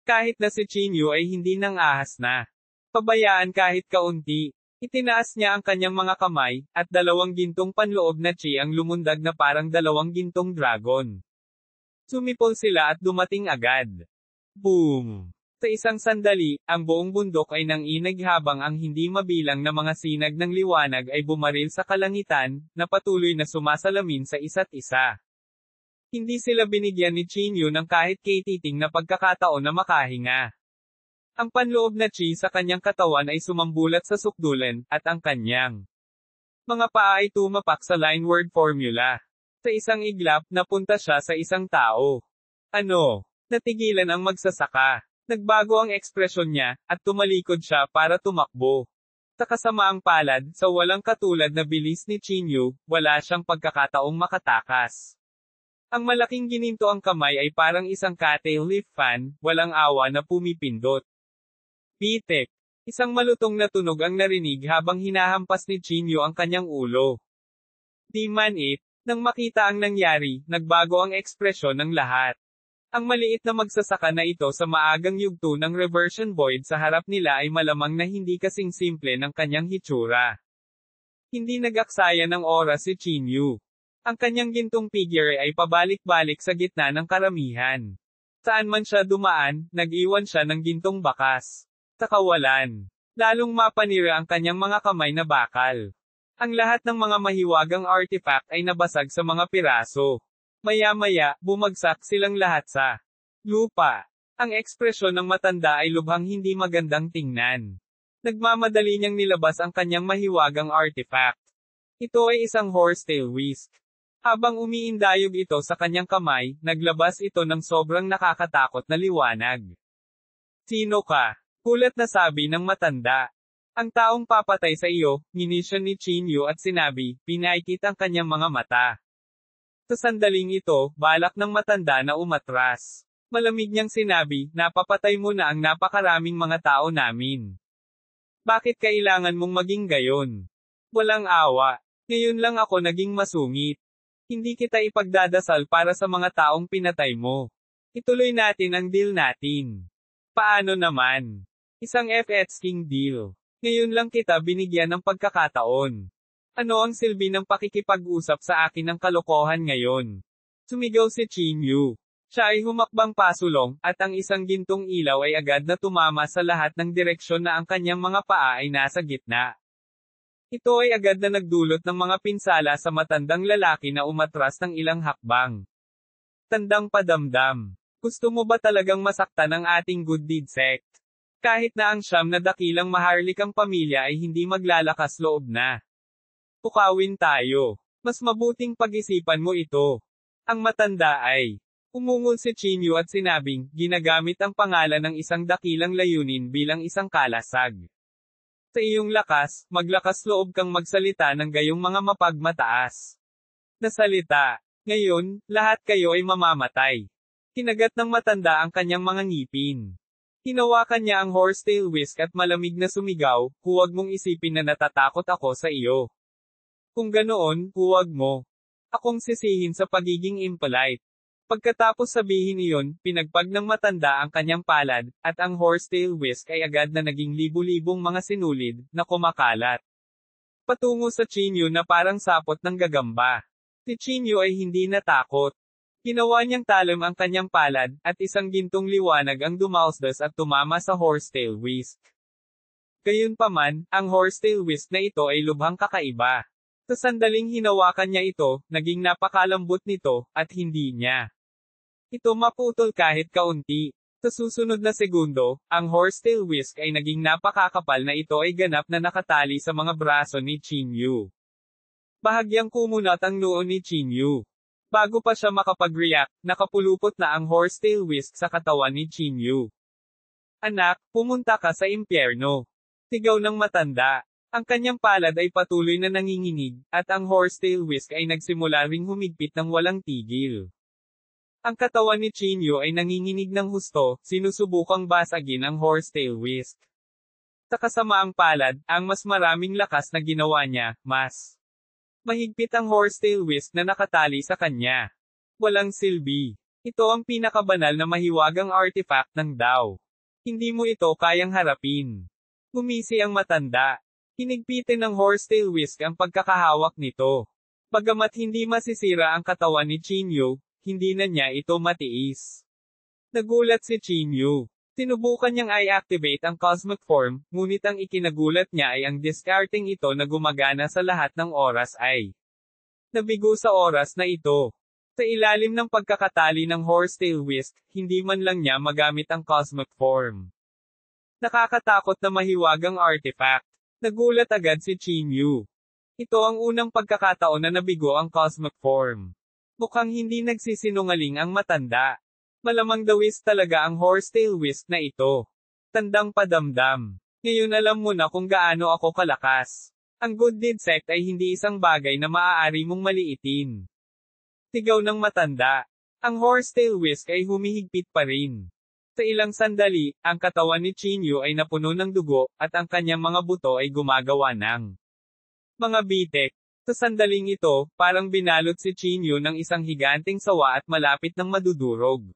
Kahit na si Chinyu ay hindi nang ahas na pabayaan kahit kaunti. Itinaas niya ang kanyang mga kamay, at dalawang gintong panloob na chi ang lumundag na parang dalawang gintong dragon. Sumipol sila at dumating agad. Boom! Sa isang sandali, ang buong bundok ay nanginag habang ang hindi mabilang na mga sinag ng liwanag ay bumaril sa kalangitan, na patuloy na sumasalamin sa isa't isa. Hindi sila binigyan ni Chinyu ng kahit katiting na pagkakataon na makahinga. Ang panloob na chi sa kanyang katawan ay sumambulat sa sukdulan, at ang kanyang mga paa ay tumapak sa line-word formula. Sa isang iglap, napunta siya sa isang tao. Natigilan ang magsasaka. Nagbago ang ekspresyon niya, at tumalikod siya para tumakbo. Sa kasamaang palad, sa walang katulad na bilis ni Chinyu, wala siyang pagkakataong makatakas. Ang malaking gininto ang kamay ay parang isang cattail leaf fan, walang awa na pumipindot. Pitik! Isang malutong na tunog ang narinig habang hinahampas ni Chinyu ang kanyang ulo. Di man it, nang makita ang nangyari, nagbago ang ekspresyon ng lahat. Ang maliit na magsasaka na ito sa maagang yugto ng reversion void sa harap nila ay malamang na hindi kasing simple ng kanyang hitsura. Hindi nag-aksaya ng oras si Chinyu. Ang kanyang gintong figure ay pabalik-balik sa gitna ng karamihan. Saan man siya dumaan, nag-iwan siya ng gintong bakas. Sa kawalan, lalong mapanira ang kanyang mga kamay na bakal. Ang lahat ng mga mahiwagang artifact ay nabasag sa mga piraso. Maya-maya, bumagsak silang lahat sa lupa. Ang ekspresyon ng matanda ay lubhang hindi magandang tingnan. Nagmamadali niyang nilabas ang kanyang mahiwagang artifact. Ito ay isang horsetail whisk. Habang umiindayog ito sa kanyang kamay, naglabas ito ng sobrang nakakatakot na liwanag. Sino ka? Kulat na sabi ng matanda. Ang taong papatay sa iyo, ginisyon ni Chinyu at sinabi, pinaikit ang kanyang mga mata. Sa sandaling ito, balak ng matanda na umatras. Malamig niyang sinabi, napapatay mo na ang napakaraming mga tao namin. Bakit kailangan mong maging gayon? Walang awa. Ngayon lang ako naging masungit. Hindi kita ipagdadasal para sa mga taong pinatay mo. Ituloy natin ang deal natin. Paano naman? Isang FX-king deal. Ngayon lang kita binigyan ng pagkakataon. Ano ang silbi ng pakikipag-usap sa akin ng kalokohan ngayon? Sumigaw si Chinyu. Siya ay humakbang pasulong, at ang isang gintong ilaw ay agad na tumama sa lahat ng direksyon na ang kanyang mga paa ay nasa gitna. Ito ay agad na nagdulot ng mga pinsala sa matandang lalaki na umatras ng ilang hakbang. Tandang padamdam. Gusto mo ba talagang masaktan ang ating good deed sect? Kahit na ang siyam na dakilang maharlikang pamilya ay hindi maglalakas loob na. Pukawin tayo. Mas mabuting pag-isipan mo ito. Ang matanda ay umungol si Chinyu at sinabing, ginagamit ang pangalan ng isang dakilang layunin bilang isang kalasag. Sa iyong lakas, maglakas loob kang magsalita ng gayong mga mapagmataas na salita. Ngayon, lahat kayo ay mamamatay. Kinagat ng matanda ang kanyang mga ngipin. Hinawakan niya ang horsetail whisk at malamig na sumigaw, huwag mong isipin na natatakot ako sa iyo. Kung ganoon, huwag mo akong sisihin sa pagiging impolite. Pagkatapos sabihin iyon, pinagpag ng matanda ang kanyang palad, at ang horsetail whisk ay agad na naging libu-libong mga sinulid, na kumakalat patungo sa Chinyu na parang sapot ng gagamba. Si Chinyu ay hindi natakot. Ginawa niyang talim ang kanyang palad, at isang gintong liwanag ang dumausdas at tumama sa horsetail whisk. Gayunpaman, ang horsetail whisk na ito ay lubhang kakaiba. Sa sandaling hinawakan niya ito, naging napakalambot nito, at hindi niya ito maputol kahit kaunti. Sa susunod na segundo, ang horsetail whisk ay naging napakakapal na ito ay ganap na nakatali sa mga braso ni Chinyu. Bahagyang kumunat ang noo ni Chinyu. Bago pa siya makapag-react, nakapulupot na ang horsetail whisk sa katawan ni Chinyu. Anak, pumunta ka sa impyerno. Sigaw ng matanda. Ang kanyang palad ay patuloy na nanginginig, at ang horsetail whisk ay nagsimula ring humigpit ng walang tigil. Ang katawan ni Chinyu ay nanginginig ng husto, sinusubukang basagin ang horsetail whisk. Sa kasamaang palad, ang mas maraming lakas na ginawa niya, mas mahigpit ang horsetail whisk na nakatali sa kanya. Walang silbi. Ito ang pinakabanal na mahiwagang artifact ng Dao. Hindi mo ito kayang harapin. Gumisi ang matanda. Hinigpitin ng horsetail whisk ang pagkakahawak nito. Bagamat hindi masisira ang katawan ni Chinyu, hindi na niya ito matiis. Nagulat si Chinyu. Sinubukan niyang i-activate ang cosmic form, ngunit ang ikinagulat niya ay ang discarding ito na gumagana sa lahat ng oras ay nabigo sa oras na ito. Sa ilalim ng pagkakatali ng horsetail whisk, hindi man lang niya magamit ang cosmic form. Nakakatakot na mahiwagang artifact. Nagulat agad si Chinyu. Ito ang unang pagkakataon na nabigo ang cosmic form. Mukhang hindi nagsisinungaling ang matanda. Malamang dawis talaga ang horsetail whisk na ito. Tandang padamdam. Ngayon alam mo na kung gaano ako kalakas. Ang good deed sect ay hindi isang bagay na maaari mong maliitin. Sigaw ng matanda. Ang horsetail whisk ay humihigpit pa rin. Sa ilang sandali, ang katawan ni Chinyu ay napuno ng dugo, at ang kanyang mga buto ay gumagawa ng mga bitek. Sa sandaling ito, parang binalot si Chinyu ng isang higanteng sawa at malapit ng madudurog.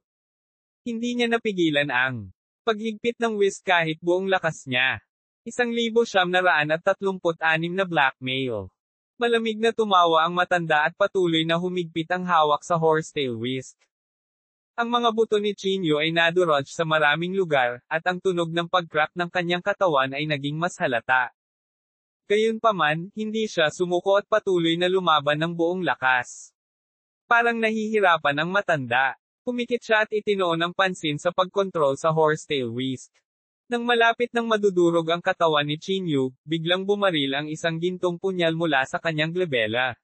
Hindi niya napigilan ang paghigpit ng whisk kahit buong lakas niya. 1,936 na blackmail. Malamig na tumawa ang matanda at patuloy na humigpit ang hawak sa horsetail whisk. Ang mga buto ni Chinyu ay nadurog sa maraming lugar, at ang tunog ng pag-crack ng kanyang katawan ay naging mas halata. Gayunpaman, hindi siya sumuko at patuloy na lumaban ng buong lakas. Parang nahihirapan ang matanda. Pumikit siya at itinoon ang pansin sa pagkontrol sa horsetail whisk. Nang malapit ng madudurog ang katawan ni Chinyu, biglang bumaril ang isang gintong punyal mula sa kanyang glabela.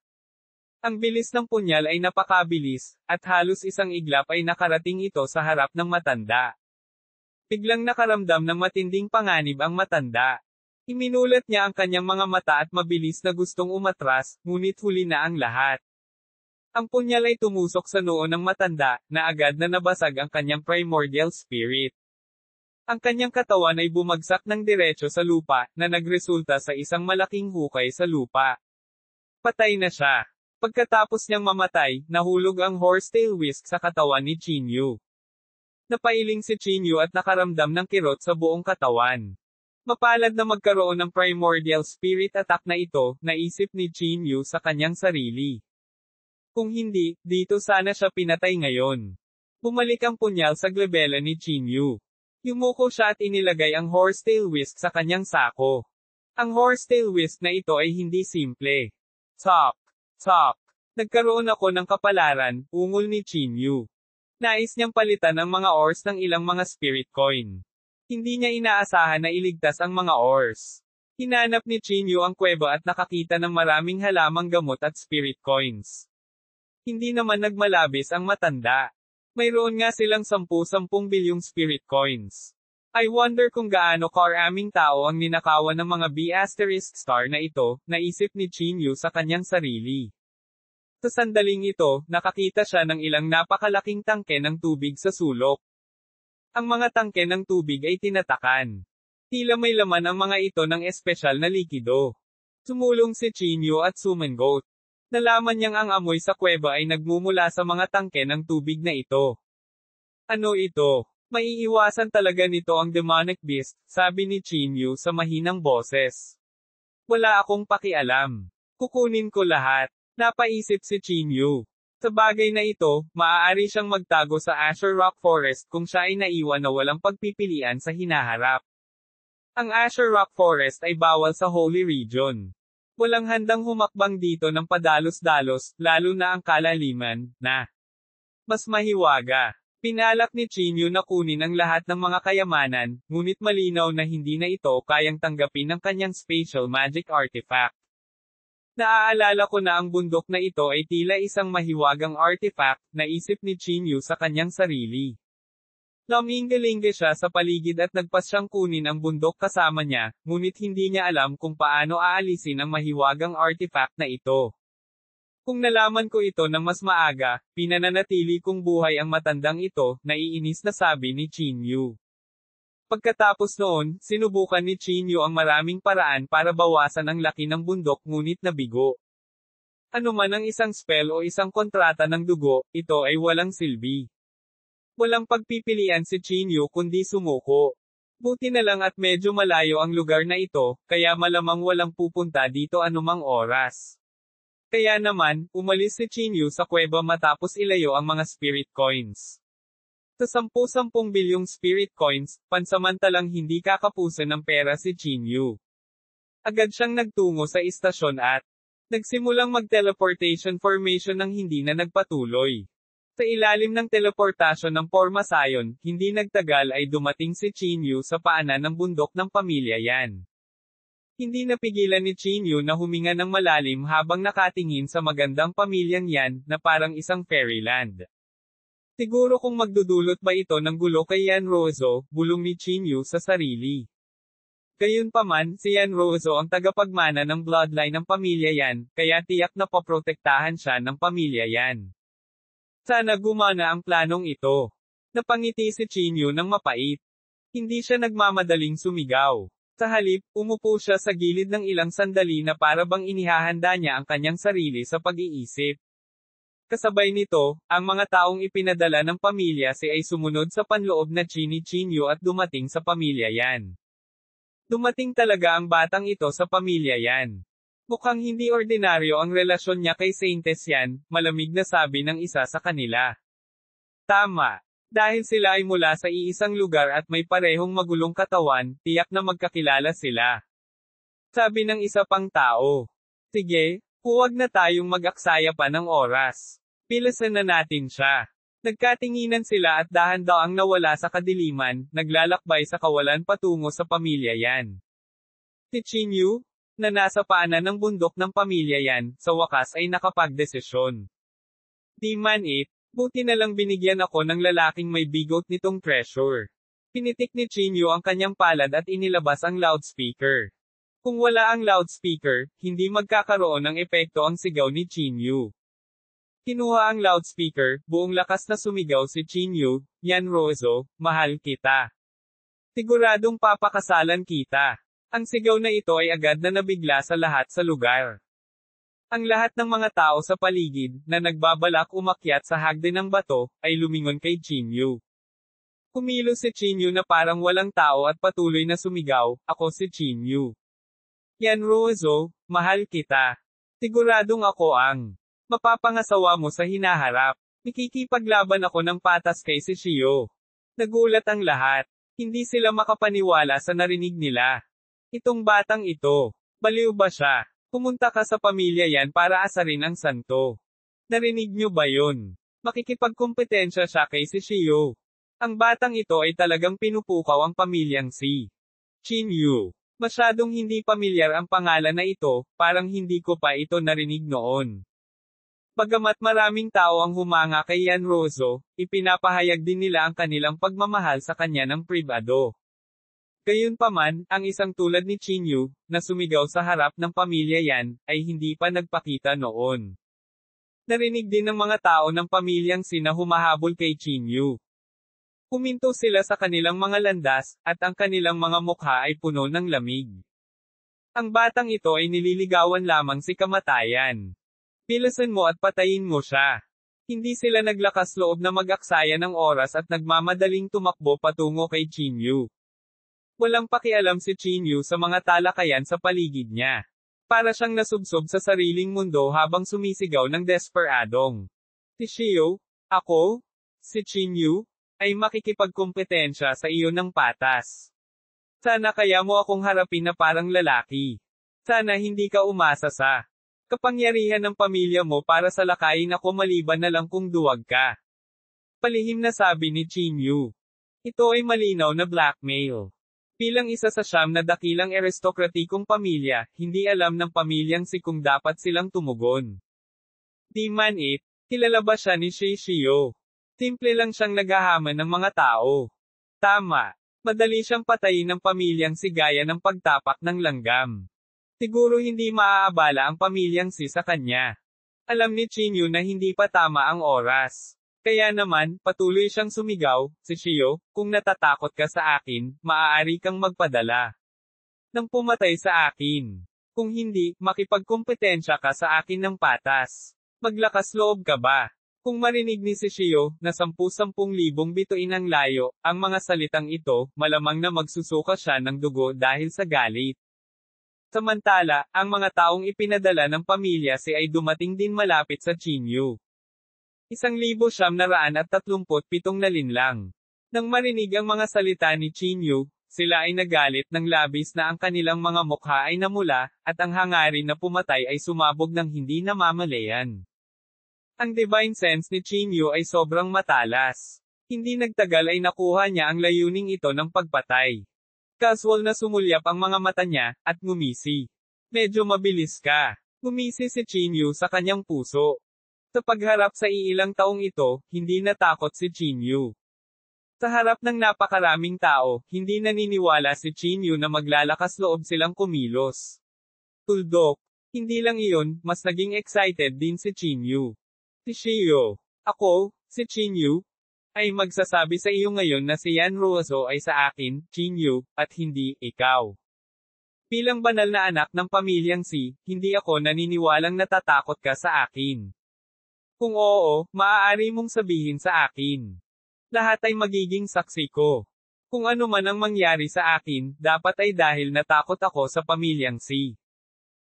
Ang bilis ng punyal ay napakabilis, at halos isang iglap ay nakarating ito sa harap ng matanda. Biglang nakaramdam ng matinding panganib ang matanda. Iminulat niya ang kanyang mga mata at mabilis na gustong umatras, ngunit huli na ang lahat. Ang punyal ay tumusok sa noo ng matanda, na agad na nabasag ang kanyang primordial spirit. Ang kanyang katawan ay bumagsak ng diretso sa lupa, na nagresulta sa isang malaking hukay sa lupa. Patay na siya. Pagkatapos niyang mamatay, nahulog ang horsetail whisk sa katawan ni Chinyu. Napailing si Chinyu at nakaramdam ng kirot sa buong katawan. Mapalad na magkaroon ng primordial spirit attack na ito, naisip ni Chinyu sa kanyang sarili. Kung hindi, dito sana siya pinatay ngayon. Bumalik ang punyal sa glabela ni Chinyu. Yumuko siya at inilagay ang horsetail whisk sa kanyang sako. Ang horsetail whisk na ito ay hindi simple. Top. Nagkaroon ako ng kapalaran, ungol ni Chinyu. Nais niyang palitan ang mga ores ng ilang mga spirit coin. Hindi niya inaasahan na iligtas ang mga ores. Hinanap ni Chinyu ang kuweba at nakakita ng maraming halamang gamot at spirit coins. Hindi naman nagmalabis ang matanda. Mayroon nga silang 10 bilyong spirit coins. I wonder kung gaano karaming tao ang ninakawan ng mga B** star na ito, naisip ni Chinyu sa kanyang sarili. Sa sandaling ito, nakakita siya ng ilang napakalaking tangke ng tubig sa sulok. Ang mga tangke ng tubig ay tinatakan. Tila may laman ang mga ito ng espesyal na likido. Sumulong si Chinyu at sumangot. Nalaman niyang ang amoy sa kuweba ay nagmumula sa mga tangke ng tubig na ito. Ano ito? Maiiwasan talaga nito ang demonic beast, sabi ni Chinyu sa mahinang boses. Wala akong pakialam. Kukunin ko lahat. Napaisip si Chinyu. Sa bagay na ito, maaari siyang magtago sa Azure Rock Forest kung siya ay naiwan na walang pagpipilian sa hinaharap. Ang Azure Rock Forest ay bawal sa Holy Region. Walang handang humakbang dito ng padalos-dalos, lalo na ang kalaliman, na mas mahiwaga. Pinalak ni Chinyu na kunin ang lahat ng mga kayamanan, ngunit malinaw na hindi na ito kayang tanggapin ng kanyang spatial magic artifact. Naaalala ko na ang bundok na ito ay tila isang mahiwagang artifact, naisip ni Chinyu sa kanyang sarili. Lamingge-lingge siya sa paligid at nagpas siyang kunin ang bundok kasama niya, ngunit hindi niya alam kung paano aalisin ang mahiwagang artifact na ito. Kung nalaman ko ito ng mas maaga, pinananatili kong buhay ang matandang ito, naiinis na sabi ni Chinyu. Pagkatapos noon, sinubukan ni Chinyu ang maraming paraan para bawasan ang laki ng bundok ngunit nabigo. Ano man ang isang spell o isang kontrata ng dugo, ito ay walang silbi. Walang pagpipilian si Chinyu kundi sumuko. Buti na lang at medyo malayo ang lugar na ito, kaya malamang walang pupunta dito anumang oras. Kaya naman, umalis si Chinyu sa kuweba matapos ilayo ang mga spirit coins. Sa 10-10 bilyong spirit coins, pansamantalang hindi kakapusan ng pera si Chinyu. Agad siyang nagtungo sa istasyon at nagsimulang mag-teleportation formation ng hindi na nagpatuloy. Sa ilalim ng teleportasyon ng Pormasayon, hindi nagtagal ay dumating si Chinyu sa paanan ng bundok ng pamilya Yan. Hindi napigilan ni Chinyu na huminga ng malalim habang nakatingin sa magandang pamilyang Yan na parang isang fairyland. Siguro kung magdudulot ba ito ng gulo kay Yan Rozo, bulong ni Chinyu sa sarili. Gayunpaman, si Yan Rozo ang tagapagmana ng bloodline ng pamilya Yan, kaya tiyak na paprotektahan siya ng pamilya Yan. Sana gumana ang planong ito. Napangiti si Chinyu ng mapait. Hindi siya nagmamadaling sumigaw. Sa halip, umupo siya sa gilid ng ilang sandali na para bang inihahanda niya ang kanyang sarili sa pag-iisip. Kasabay nito, ang mga taong ipinadala ng pamilya si ay sumunod sa panloob na ni Chinyu at dumating sa pamilya Yan. Dumating talaga ang batang ito sa pamilya Yan. Mukhang hindi ordinaryo ang relasyon niya kay Saintes Yan, malamig na sabi ng isa sa kanila. Tama. Dahil sila ay mula sa iisang lugar at may parehong magulong katawan, tiyak na magkakilala sila. Sabi ng isa pang tao. Sige, huwag na tayong mag-aksaya pa ng oras. Pilasan na natin siya. Nagkatinginan sila at dahan-daang nawala sa kadiliman, naglalakbay sa kawalan patungo sa pamilya Yan. Si Chinyu, na nasa paanan ng bundok ng pamilya Yan, sa wakas ay nakapagdesisyon. Di man buti na lang binigyan ako ng lalaking may bigot nitong treasure. Pinitik ni Chinyu ang kanyang palad at inilabas ang loudspeaker. Kung wala ang loudspeaker, hindi magkakaroon ng epekto ang sigaw ni Chinyu. Kinuha ang loudspeaker, buong lakas na sumigaw si Chinyu, Yan Rozo, mahal kita. Siguradong papakasalan kita. Ang sigaw na ito ay agad na nabigla sa lahat sa lugar. Ang lahat ng mga tao sa paligid, na nagbabalak umakyat sa hagdan ng bato, ay lumingon kay Chinyu. Kumilos si Chinyu na parang walang tao at patuloy na sumigaw, ako si Chinyu. Yan Rozo, mahal kita. Siguradong ako ang mapapangasawa mo sa hinaharap. Nakikipaglaban ako ng patas kay si Shio. Nagulat ang lahat. Hindi sila makapaniwala sa narinig nila. Itong batang ito, baliw ba siya? Pumunta ka sa pamilya Yan para asarin ang santo. Narinig niyo ba yun? Makikipagkompetensya siya kay si Shio. Ang batang ito ay talagang pinupukaw ang pamilyang si Chinyu. Masyadong hindi pamilyar ang pangalan na ito, parang hindi ko pa ito narinig noon. Bagamat maraming tao ang humanga kay Yan Rozo, ipinapahayag din nila ang kanilang pagmamahal sa kanya ng pribado. Gayunpaman, ang isang tulad ni Chinyu, na sumigaw sa harap ng pamilya Yan, ay hindi pa nagpakita noon. Narinig din ng mga tao ng pamilyang na humahabol kay Chinyu. Huminto sila sa kanilang mga landas, at ang kanilang mga mukha ay puno ng lamig. Ang batang ito ay nililigawan lamang si kamatayan. Pilasan mo at patayin mo siya. Hindi sila naglakas loob na mag-aksaya ng oras at nagmamadaling tumakbo patungo kay Chinyu. Walang pakialam si Chinyu sa mga talakayan sa paligid niya. Para siyang nasubsob sa sariling mundo habang sumisigaw ng desperadong. Tishio, ako? Si Chinyu? Ay makikipagkompetensya sa iyo ng patas. Sana kaya mo akong harapin na parang lalaki. Sana hindi ka umasa sa kapangyarihan ng pamilya mo para salakayin ako maliban na lang kung duwag ka. Palihim na sabi ni Chinyu. Ito ay malinaw na blackmail. Bilang isa sa siyam na dakilang aristokratikong pamilya, hindi alam ng pamilyang si kung dapat silang tumugon. Di man it, kilala ba siya ni Shishio? Simple lang siyang naghahaman ng mga tao. Tama. Madali siyang patayin ng pamilyang si gaya ng pagtapak ng langgam. Siguro hindi maaabala ang pamilyang si sa kanya. Alam ni Chinyu na hindi pa tama ang oras. Kaya naman, patuloy siyang sumigaw, si Shio, kung natatakot ka sa akin, maaari kang magpadala nang pumatay sa akin. Kung hindi, makipagkompetensya ka sa akin ng patas. Maglakas loob ka ba? Kung marinig ni si Shio, na 10,000 bituin ang layo, ang mga salitang ito, malamang na magsusuka siya ng dugo dahil sa galit. Samantala, ang mga taong ipinadala ng pamilya si ay dumating din malapit sa Chinyu. 1,937 na linlang. Nang marinig ang mga salita ni Chinyu, sila ay nagalit ng labis na ang kanilang mga mukha ay namula, at ang hangarin na pumatay ay sumabog ng hindi namamalayan. Ang divine sense ni Chinyu ay sobrang matalas. Hindi nagtagal ay nakuha niya ang layuning ito ng pagpatay. Casual na sumulyap ang mga mata niya, at ngumisi. Medyo mabilis ka. Ngumisi si Chinyu sa kanyang puso. Sa pagharap sa iilang taong ito, hindi natakot si Chinyu. Sa harap ng napakaraming tao, hindi naniniwala si Chinyu na maglalakas loob silang kumilos. Tuldok. Hindi lang iyon, mas naging excited din si Chinyu. Si Shio. Ako, si Chinyu, ay magsasabi sa iyo ngayon na si Yan Ruozo ay sa akin, Chinyu, at hindi ikaw. Bilang banal na anak ng pamilyang si, hindi ako naniniwalang natatakot ka sa akin. Kung oo, maaari mong sabihin sa akin. Lahat ay magiging saksi ko. Kung ano man ang mangyari sa akin, dapat ay dahil natakot ako sa pamilyang si.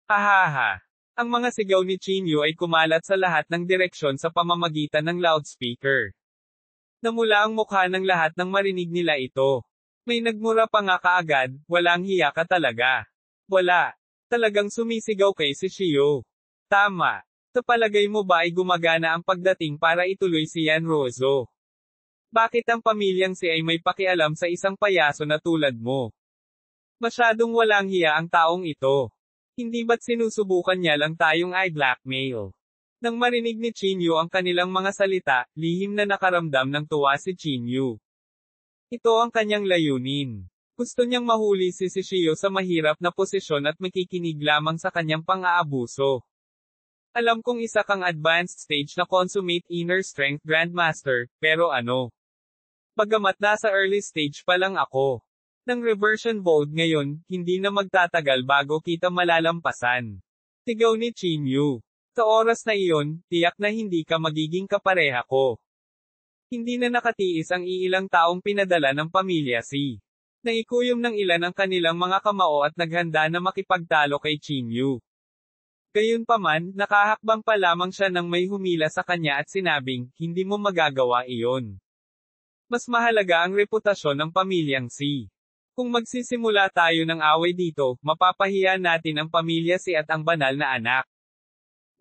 Hahaha. Ang mga sigaw ni Chinyu ay kumalat sa lahat ng direksyon sa pamamagitan ng loudspeaker. Namula ang mukha ng lahat nang marinig nila ito. May nagmura pa nga kaagad, walang hiya ka talaga. Wala. Talagang sumisigaw kay si Shio. Tama. Sa palagay mo ba ay gumagana ang pagdating para ituloy si Yan Ruozo? Bakit ang pamilyang si ay may pakialam sa isang payaso na tulad mo? Masyadong walang hiya ang taong ito. Hindi ba't sinusubukan niya lang tayong i-blackmail? Nang marinig ni Chinyu ang kanilang mga salita, lihim na nakaramdam ng tuwa si Chinyu. Ito ang kanyang layunin. Gusto niyang mahuli si Shio sa mahirap na posisyon at makikinig lamang sa kanyang pang-aabuso. Alam kong isa kang advanced stage na consummate inner strength grandmaster, pero ano? Bagamat nasa early stage pa lang ako. Nang reversion bold ngayon, hindi na magtatagal bago kita malalampasan. Sigaw ni Chinyu. Sa oras na iyon, tiyak na hindi ka magiging kapareha ko. Hindi na nakatiis ang iilang taong pinadala ng pamilya si. Naikuyom ng ilan ang kanilang mga kamao at naghanda na makipagtalo kay Chinyu. Gayunpaman, nakahakbang pa lamang siya nang may humila sa kanya at sinabing, hindi mo magagawa iyon. Mas mahalaga ang reputasyon ng pamilyang si. Kung magsisimula tayo ng away dito, mapapahiya natin ang pamilya si at ang banal na anak.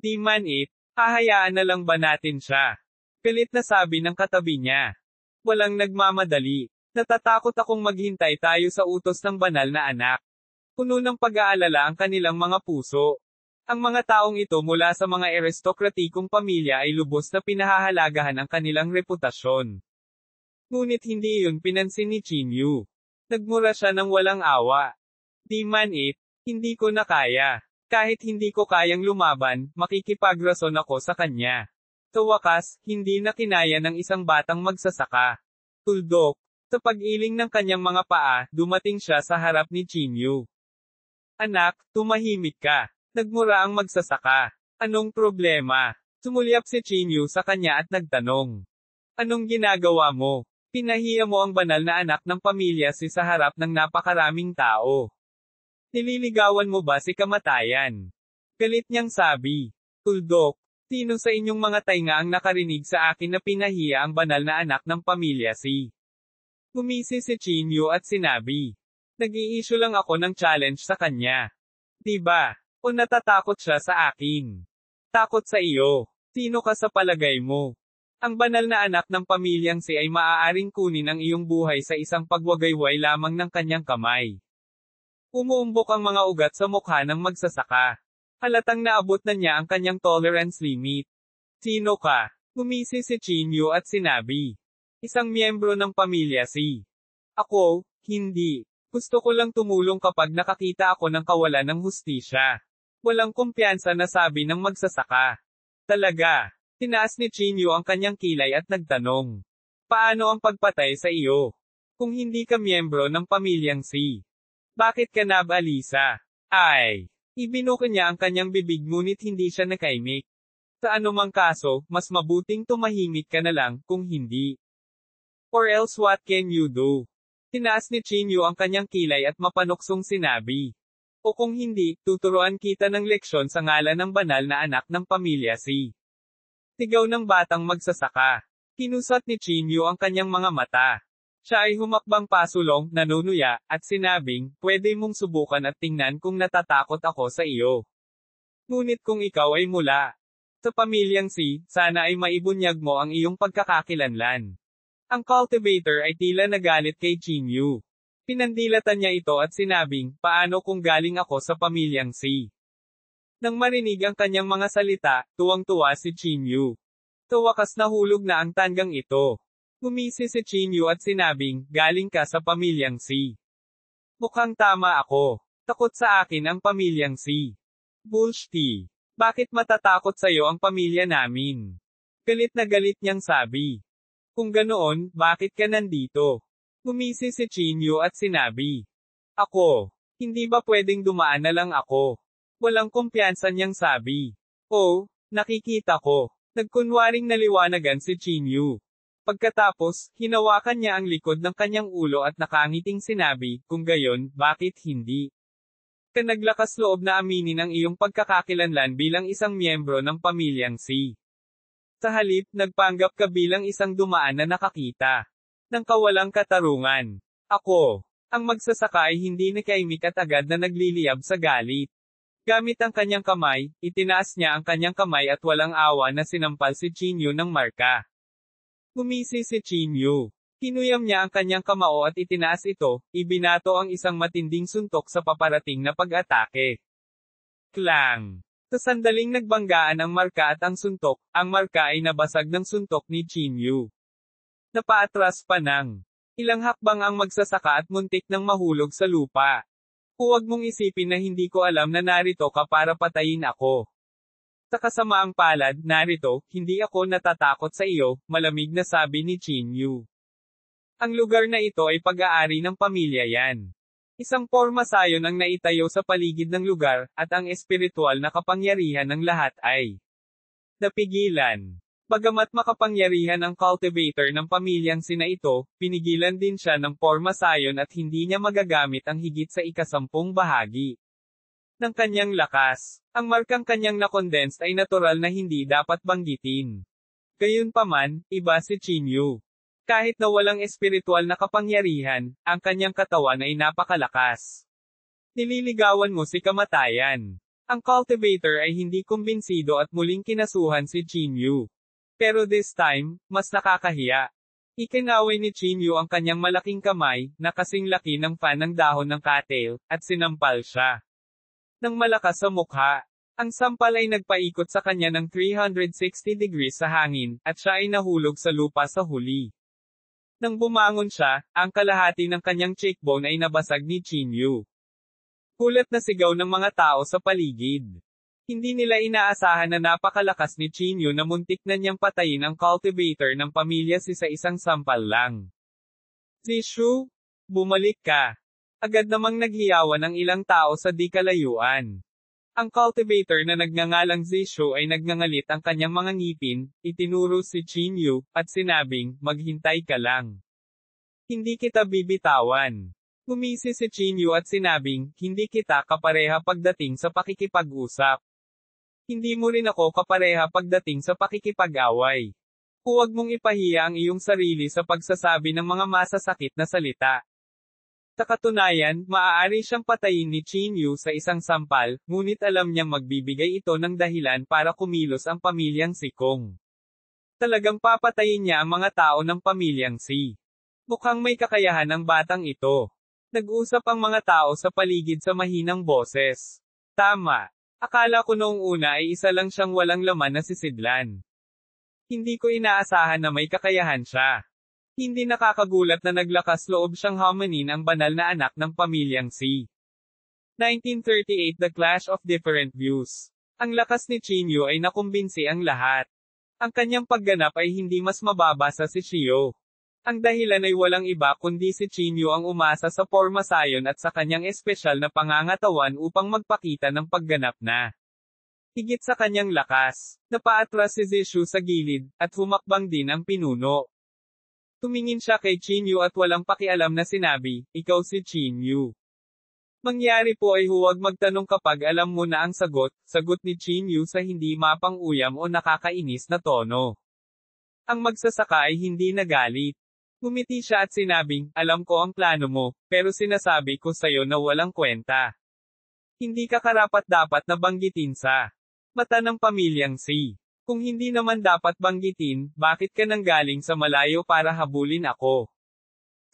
Di man it, hahayaan na lang ba natin siya? Pilit na sabi ng katabi niya. Walang nagmamadali. Natatakot akong maghintay tayo sa utos ng banal na anak. Puno ng pag-aalala ang kanilang mga puso. Ang mga taong ito mula sa mga aristokratikong pamilya ay lubos na pinahahalagahan ang kanilang reputasyon. Ngunit hindi iyon pinansin ni Chinyu. Nagmura siya ng walang awa. Di man it, hindi ko na kaya. Kahit hindi ko kayang lumaban, makikipagrason ako sa kanya. Sa wakas, hindi na kinaya ng isang batang magsasaka. Tuldok. Sa pag-iling ng kanyang mga paa, dumating siya sa harap ni Chinyu. Anak, tumahimik ka. Nagmura ang magsasaka. Anong problema? Sumulyap si Chinyu sa kanya at nagtanong. Anong ginagawa mo? Pinahiya mo ang banal na anak ng pamilya si sa harap ng napakaraming tao. Nililigawan mo ba si kamatayan? Galit niyang sabi. Tuldok, sino sa inyong mga tainga ang nakarinig sa akin na pinahiya ang banal na anak ng pamilya si? Gumisi si Chinyu at sinabi. Nag-i-issue lang ako ng challenge sa kanya. Diba? O natatakot siya sa akin? Takot sa iyo. Sino ka sa palagay mo? Ang banal na anak ng pamilyang si ay maaaring kunin ang iyong buhay sa isang pagwagayway lamang ng kanyang kamay. Umuumbok ang mga ugat sa mukha ng magsasaka. Halatang naabot na niya ang kanyang tolerance limit. Sino ka? Gumisi si Chinyu at sinabi. Isang miyembro ng pamilya si. Ako, hindi. Gusto ko lang tumulong kapag nakakita ako ng kawalan ng hustisya. Walang kumpiyansa na sabi ng magsasaka. Talaga. Tinaas ni Chinyu ang kanyang kilay at nagtanong. Paano ang pagpatay sa iyo? Kung hindi ka miyembro ng pamilyang si. Bakit ka nabalisa? Ay. Ibinuka niya ang kanyang bibig ngunit hindi siya nakaimik. Sa anumang kaso, mas mabuting tumahimik ka na lang, kung hindi. Or else what can you do? Tinaas ni Chinyu ang kanyang kilay at mapanuksong sinabi. O kung hindi, tuturuan kita ng leksyon sa ngalan ng banal na anak ng pamilya si. Sigaw ng batang magsasaka. Kinusat ni Chinyu ang kanyang mga mata. Siya ay humakbang pasulong, nanunuya, at sinabing, pwede mong subukan at tingnan kung natatakot ako sa iyo. Ngunit kung ikaw ay mula sa pamilyang si, sana ay maibunyag mo ang iyong pagkakakilanlan. Ang cultivator ay tila nagalit kay Chinyu. Pinandilatan niya ito at sinabing, paano kung galing ako sa pamilyang si? Nang marinig ang kanyang mga salita, tuwang-tuwa si Chinyu. Sa wakas nahulog na ang tanggang ito. Gumisi si Chinyu at sinabing, galing ka sa pamilyang si. Mukhang tama ako. Takot sa akin ang pamilyang si. Bullshit. Bakit matatakot sa'yo ang pamilya namin? Galit na galit niyang sabi. Kung ganoon, bakit ka nandito? Gumisi si Chinyu at sinabi. Ako. Hindi ba pwedeng dumaan na lang ako? Walang kumpiyansa niyang sabi. Oh, nakikita ko. Nagkunwaring naliwanagan si Chinyu. Pagkatapos, hinawakan niya ang likod ng kanyang ulo at nakangiting sinabi, kung gayon, bakit hindi? Ka naglakas loob na aminin ang iyong pagkakakilanlan bilang isang miyembro ng pamilyang si. Sa halip, nagpanggap ka bilang isang dumaan na nakakita ng kawalang katarungan. Ako, ang magsasaka ay hindi nakaimik at agad na nagliliyab sa galit. Gamit ang kanyang kamay, itinaas niya ang kanyang kamay at walang awa na sinampal si Chinyu ng marka. Gumisi si Chinyu. Kinuyam niya ang kanyang kamao at itinaas ito, ibinato ang isang matinding suntok sa paparating na pag-atake. Klang! Sa sandaling nagbanggaan ang marka at ang suntok, ang marka ay nabasag ng suntok ni Chinyu. Napaatras pa ng ilang hakbang ang magsasaka at muntik nang mahulog sa lupa. Huwag mong isipin na hindi ko alam na narito ka para patayin ako. Sa kasamaang palad, narito, hindi ako natatakot sa iyo, malamig na sabi ni Chinyu. Ang lugar na ito ay pag-aari ng pamilya yan. Isang pormasayon ang naitayo sa paligid ng lugar, at ang espiritual na kapangyarihan ng lahat ay napigilan. Bagamat makapangyarihan ang cultivator ng pamilyang sina ito, pinigilan din siya ng pormasayon at hindi niya magagamit ang higit sa 10 bahagi ng kanyang lakas. Ang markang kanyang nakondensed ay natural na hindi dapat banggitin. Gayunpaman, iba si Chinyu. Kahit na walang espiritual na kapangyarihan, ang kanyang katawan ay napakalakas. Nililigawan mo si kamatayan. Ang cultivator ay hindi kumbinsido at muling kinasuhan si Chinyu. Pero this time, mas nakakahiya. Ikinaway ni Chinyu ang kanyang malaking kamay, na kasing laki ng fan ng dahon ng cattail, at sinampal siya ng malakas sa mukha. Ang sampal ay nagpaikot sa kanya ng 360 degrees sa hangin, at siya ay nahulog sa lupa sa huli. Nang bumangon siya, ang kalahati ng kanyang cheekbone ay nabasag ni Chinyu. Kulat na sigaw ng mga tao sa paligid. Hindi nila inaasahan na napakalakas ni Chinyu na muntik na niyang patayin ang cultivator ng pamilya sa isang sampal lang. Zishu, bumalik ka. Agad namang naghiyawan ang ilang tao sa di kalayuan. Ang cultivator na nagngangalang Zishu ay nagngangalit ang kanyang mga ngipin, itinuro si Chinyu, at sinabing, maghintay ka lang. Hindi kita bibitawan. Ngumisi si Chinyu at sinabing, hindi kita kapareha pagdating sa pakikipag-usap. Hindi mo rin ako kapareha pagdating sa pakikipag-away. Huwag mong ipahiya ang iyong sarili sa pagsasabi ng mga masasakit na salita. Sa katunayan, maaari siyang patayin ni Chinyu sa isang sampal, ngunit alam niyang magbibigay ito ng dahilan para kumilos ang pamilyang si Kong. Talagang papatayin niya ang mga tao ng pamilyang si. Mukhang may kakayahan ang batang ito. Nag-usap ang mga tao sa paligid sa mahinang boses. Tama. Akala ko noong una ay isa lang siyang walang laman na sisidlan. Hindi ko inaasahan na may kakayahan siya. Hindi nakakagulat na naglakas loob siyang hamanin ang banal na anak ng pamilyang si. 1938 The Clash of Different Views. Ang lakas ni Chinyu ay nakumbinsi ang lahat. Ang kanyang pagganap ay hindi mas mababa sa si Shio. Ang dahilan ay walang iba kundi si Chinyu ang umasa sa pormasayon at sa kanyang espesyal na pangangatawan upang magpakita ng pagganap na. Higit sa kanyang lakas, napaatras si Zishu sa gilid, at humakbang din ang pinuno. Tumingin siya kay Chinyu at walang pakialam na sinabi, ikaw si Chinyu. Mangyari po ay huwag magtanong kapag alam mo na ang sagot, sagot ni Chinyu sa hindi mapang-uyam o nakakainis na tono. Ang magsasaka ay hindi nagalit. Ngumiti siya at sinabing, alam ko ang plano mo, pero sinasabi ko sa'yo na walang kwenta. Hindi ka karapat-dapat na banggitin sa mata ng pamilyang si. Kung hindi naman dapat banggitin, bakit ka nanggaling sa malayo para habulin ako?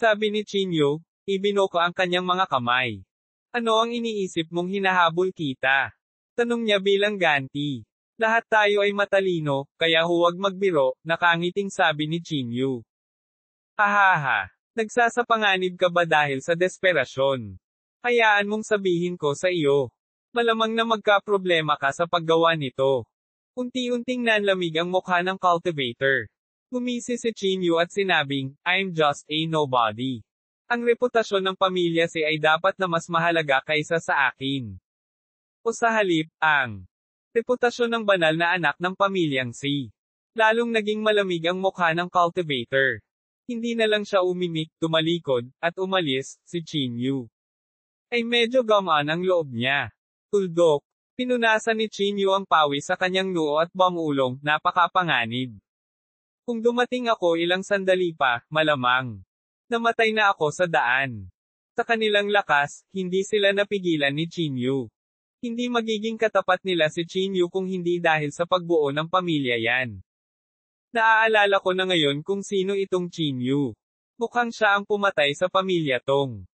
Sabi ni Chinyu, ibinoko ang kanyang mga kamay. Ano ang iniisip mong hinahabol kita? Tanong niya bilang ganti. Lahat tayo ay matalino, kaya huwag magbiro, nakangiting sabi ni Chinyu. Hahaha, nagsasapanganib ka ba dahil sa desperasyon? Hayaan mong sabihin ko sa iyo. Malamang na magkaproblema ka sa paggawa nito. Unti-unting nanlamig ang mukha ng cultivator. Ngumisi si Chinyu at sinabing, I'm just a nobody. Ang reputasyon ng pamilya si ay dapat na mas mahalaga kaysa sa akin. O sa halip, ang reputasyon ng banal na anak ng pamilyang si. Lalong naging malamig ang mukha ng cultivator. Hindi na lang siya umimik, tumalikod, at umalis, si Chinyu. Ay medyo gamaan ang loob niya. Tuldok. Pinunasan ni Chinyu ang pawis sa kanyang noo at bamulong, napakapanganib. Kung dumating ako ilang sandali pa, malamang namatay na ako sa daan. Sa kanilang lakas, hindi sila napigilan ni Chinyu. Hindi magiging katapat nila si Chinyu kung hindi dahil sa pagbuo ng pamilya yan. Naaalala ko na ngayon kung sino itong Chinyu. Mukhang siya ang pumatay sa pamilya tong.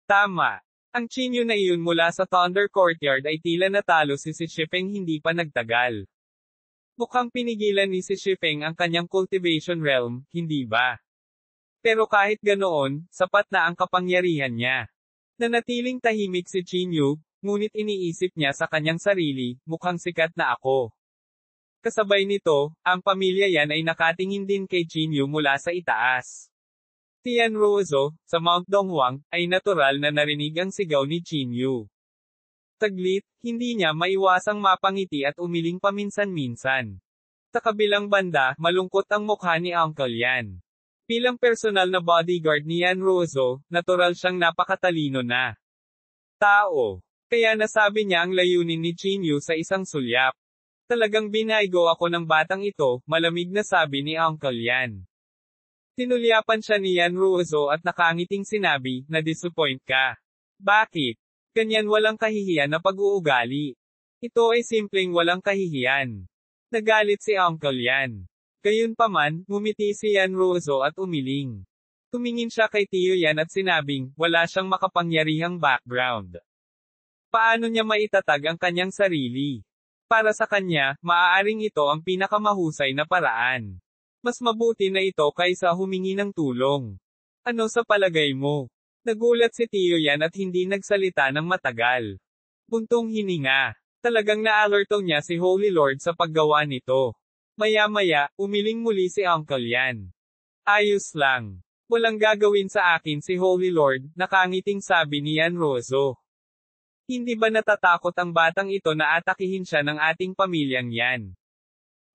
Tama. Ang Chinyu na iyon mula sa Thunder Courtyard ay tila natalo si Shifeng hindi pa nagtagal. Mukhang pinigilan ni si Shifeng ang kanyang cultivation realm, hindi ba? Pero kahit ganoon, sapat na ang kapangyarihan niya. Nanatiling tahimik si Chinyu, ngunit iniisip niya sa kanyang sarili, mukhang sikat na ako. Kasabay nito, ang pamilya yan ay nakatingin din kay Chinyu mula sa itaas. Si Yan Ruozo, sa Mount Donghuang, ay natural na narinig ang sigaw ni Chinyu. Saglit, hindi niya maiwasang mapangiti at umiling paminsan-minsan. Sa kabilang banda, malungkot ang mukha ni Uncle Yan. Bilang personal na bodyguard ni Yan Ruozo, natural siyang napakatalino na tao. Kaya nasabi niya ang layunin ni Chinyu sa isang sulyap. Talagang binaygo ako ng batang ito, malamig na sabi ni Uncle Yan. Tinulyapan siya ni Yan Ruozo at nakangiting sinabi, na-disappoint ka. Bakit? Ganyan walang kahihiyan na pag-uugali. Ito ay simpleng walang kahihiyan. Nagalit si Uncle Yan. Gayunpaman, ngumiti si Yan Ruozo at umiling. Tumingin siya kay Tio Yan at sinabing, wala siyang makapangyarihang background. Paano niya maitatag ang kanyang sarili? Para sa kanya, maaaring ito ang pinakamahusay na paraan. Mas mabuti na ito kaysa humingi ng tulong. Ano sa palagay mo? Nagulat si Tio Yan at hindi nagsalita ng matagal. Buntong hininga. Talagang naalerto niya si Holy Lord sa paggawa nito. Maya-maya, umiling muli si Uncle Yan. Ayos lang. Walang gagawin sa akin si Holy Lord, nakangiting sabi ni Yan Ruozo. Hindi ba natatakot ang batang ito na atakihin siya ng ating pamilyang yan?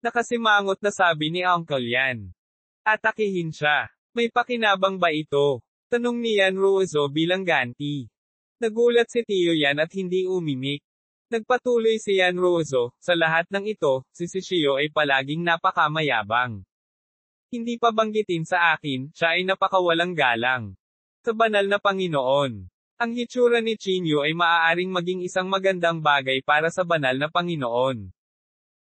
Nakasimangot na sabi ni Uncle Yan. Atakihin siya. May pakinabang ba ito? Tanong ni Yan Ruozo bilang ganti. Nagulat si Tio Yan at hindi umimik. Nagpatuloy si Yan Ruozo, sa lahat ng ito, si Shishio ay palaging napakamayabang. Hindi pa banggitin sa akin, siya ay napakawalang galang. Sa banal na Panginoon. Ang hitsura ni Chinyu ay maaaring maging isang magandang bagay para sa banal na Panginoon.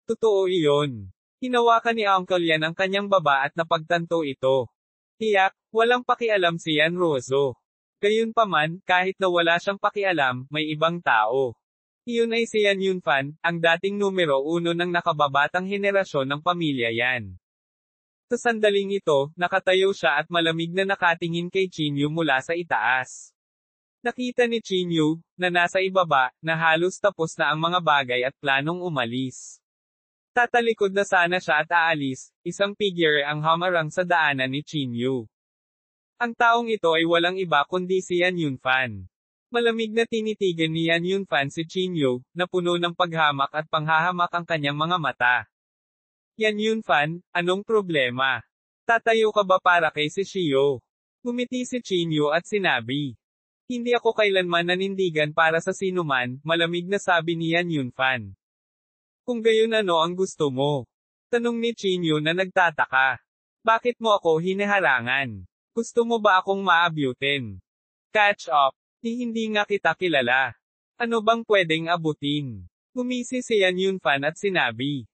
Totoo iyon. Hinawakan ni Uncle Yan ang kanyang baba at napagtanto ito. Tiyak, walang pakialam si Yan Ruozo. Gayunpaman, kahit na wala siyang pakialam, may ibang tao. Iyon ay si Yan Yunfan, ang dating numero 1 ng nakababatang henerasyon ng pamilya Yan. Sa sandaling ito, nakatayo siya at malamig na nakatingin kay Chinyu mula sa itaas. Nakita ni Chinyu, na nasa ibaba, na halos tapos na ang mga bagay at planong umalis. Tatalikod na sana siya at aalis, isang figure ang hamarang sa daanan ni Chinyu. Ang taong ito ay walang iba kundi si Yan Yunfan. Malamig na tinitigan ni Yan Yunfan si Chinyu, na puno ng paghamak at panghahamak ang kanyang mga mata. Yan Yunfan, anong problema? Tatayo ka ba para kay Shishio? Ngumiti si Chinyu at sinabi. Hindi ako kailanman nanindigan para sa sinuman, malamig na sabi ni Yan Yunfan. Kung gayon ano ang gusto mo? Tanong ni Chinyu na nagtataka. Bakit mo ako hiniharangan? Gusto mo ba akong maabutin? Catch up. Hindi nga kita kilala. Ano bang pwedeng abutin? Ngumisi si Yan Yunfan at sinabi.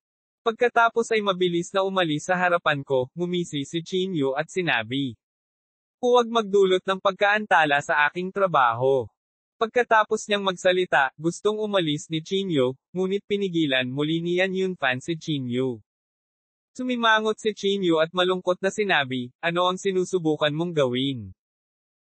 Pagkatapos ay mabilis na umalis sa harapan ko, ngumisi si Chinyu at sinabi. Huwag magdulot ng pagkaantala sa aking trabaho. Pagkatapos niyang magsalita, gustong umalis ni Chinyu, ngunit pinigilan muli ni Yan Yunfan si Chinyu. Sumimangot si Chinyu at malungkot na sinabi, ano ang sinusubukan mong gawin?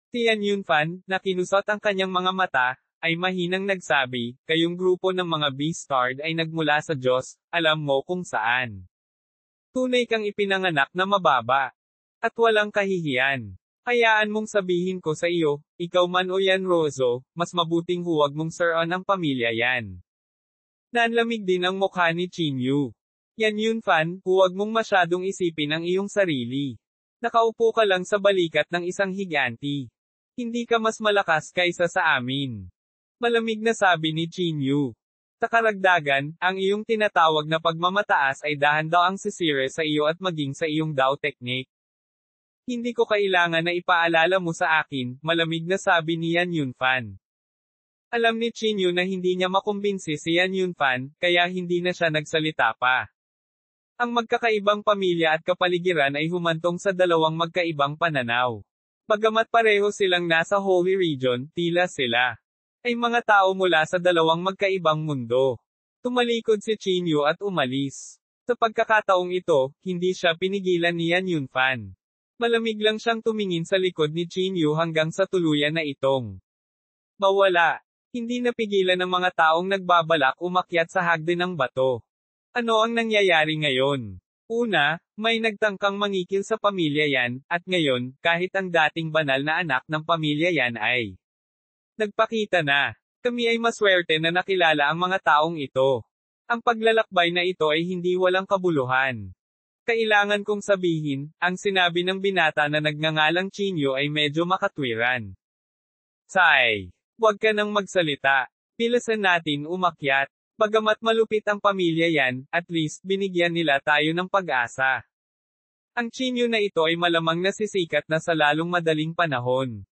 Si Yan Yunfan, na kinusot ang kanyang mga mata, ay mahinang nagsabi, kayong grupo ng mga Beastard ay nagmula sa Diyos, alam mo kung saan. Tunay kang ipinanganak na mababa. At walang kahihiyan. Hayaan mong sabihin ko sa iyo, ikaw man o Yan Ruozo, mas mabuting huwag mong siraan ang pamilya yan. Nanlamig din ang mukha ni Chinyu. Yan Yunfan, huwag mong masyadong isipin ang iyong sarili. Nakaupo ka lang sa balikat ng isang higanti. Hindi ka mas malakas kaysa sa amin. Malamig na sabi ni Chinyu. Sa karagdagan, ang iyong tinatawag na pagmamataas ay dahan daw ang sisire sa iyo at maging sa iyong Dao technique. Hindi ko kailangan na ipaalala mo sa akin, malamig na sabi ni Yan Yunfan. Alam ni Chinyu na hindi niya makumbinsi si Yan Yunfan, kaya hindi na siya nagsalita pa. Ang magkakaibang pamilya at kapaligiran ay humantong sa dalawang magkaibang pananaw. Bagamat pareho silang nasa Holy Region, tila sila ay mga tao mula sa dalawang magkaibang mundo. Tumalikod si Chinyu at umalis. Sa pagkakataong ito, hindi siya pinigilan ni Yan Yunfan. Malamig lang siyang tumingin sa likod ni Chinyu hanggang sa tuluyan na itong mawala. Hindi napigilan ng mga taong nagbabalak umakyat sa hagdan ng bato. Ano ang nangyayari ngayon? Una, may nagtangkang mangikil sa pamilya yan, at ngayon, kahit ang dating banal na anak ng pamilya yan ay nagpakita na. Kami ay maswerte na nakilala ang mga taong ito. Ang paglalakbay na ito ay hindi walang kabuluhan. Kailangan kong sabihin, ang sinabi ng binata na nagngangalang Chinyu ay medyo makatwiran. Say, huwag ka nang magsalita. Pilasan natin umakyat. Bagamat malupit ang pamilya yan, at least binigyan nila tayo ng pag-asa. Ang Chinyu na ito ay malamang nasisikat na sa lalong madaling panahon.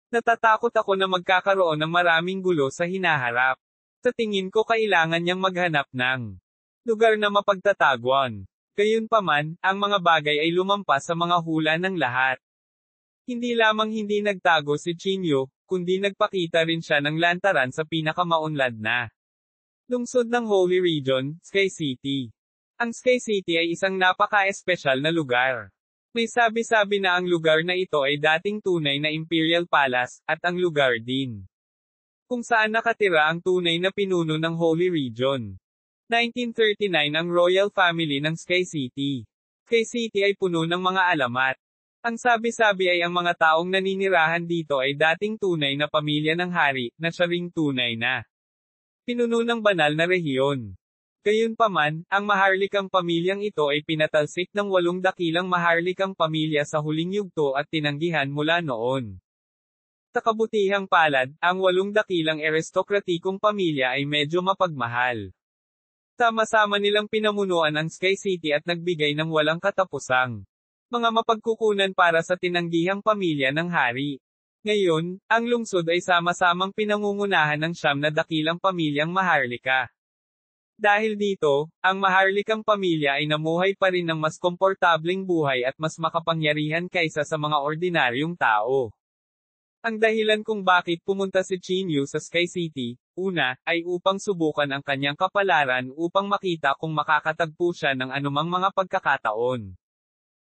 Natatakot ako na magkakaroon ng maraming gulo sa hinaharap. Sa tingin ko kailangan niyang maghanap ng lugar na mapagtataguan. Gayunpaman, ang mga bagay ay lumampas sa mga hula ng lahat. Hindi lamang hindi nagtago si Chinyu, kundi nagpakita rin siya ng lantaran sa pinakamaunlad na lungsod ng Holy Region, Sky City. Ang Sky City ay isang napaka-espesyal na lugar. May sabi-sabi na ang lugar na ito ay dating tunay na Imperial Palace, at ang lugar din kung saan nakatira ang tunay na pinuno ng Holy Region. 1939 ang royal family ng Sky City. Sky City ay puno ng mga alamat. Ang sabi-sabi ay ang mga taong naninirahan dito ay dating tunay na pamilya ng hari, na siya ring tunay na pinuno ng banal na rehiyon. Gayunpaman, ang maharlikang pamilyang ito ay pinatalsik ng 8 dakilang maharlikang pamilya sa huling yugto at tinanggihan mula noon. Sa kabutihang palad, ang 8 dakilang aristokratikong pamilya ay medyo mapagmahal. Sama-sama nilang pinamunuan ang Sky City at nagbigay ng walang katapusang mga mapagkukunan para sa tinanggihang pamilya ng hari. Ngayon, ang lungsod ay sama-samang pinangungunahan ng 9 na dakilang pamilyang maharlika. Dahil dito, ang maharlikang pamilya ay namuhay pa rin ng mas komportableng buhay at mas makapangyarihan kaysa sa mga ordinaryong tao. Ang dahilan kung bakit pumunta si Qin Yu sa Sky City, una, ay upang subukan ang kanyang kapalaran upang makita kung makakatagpo siya ng anumang mga pagkakataon.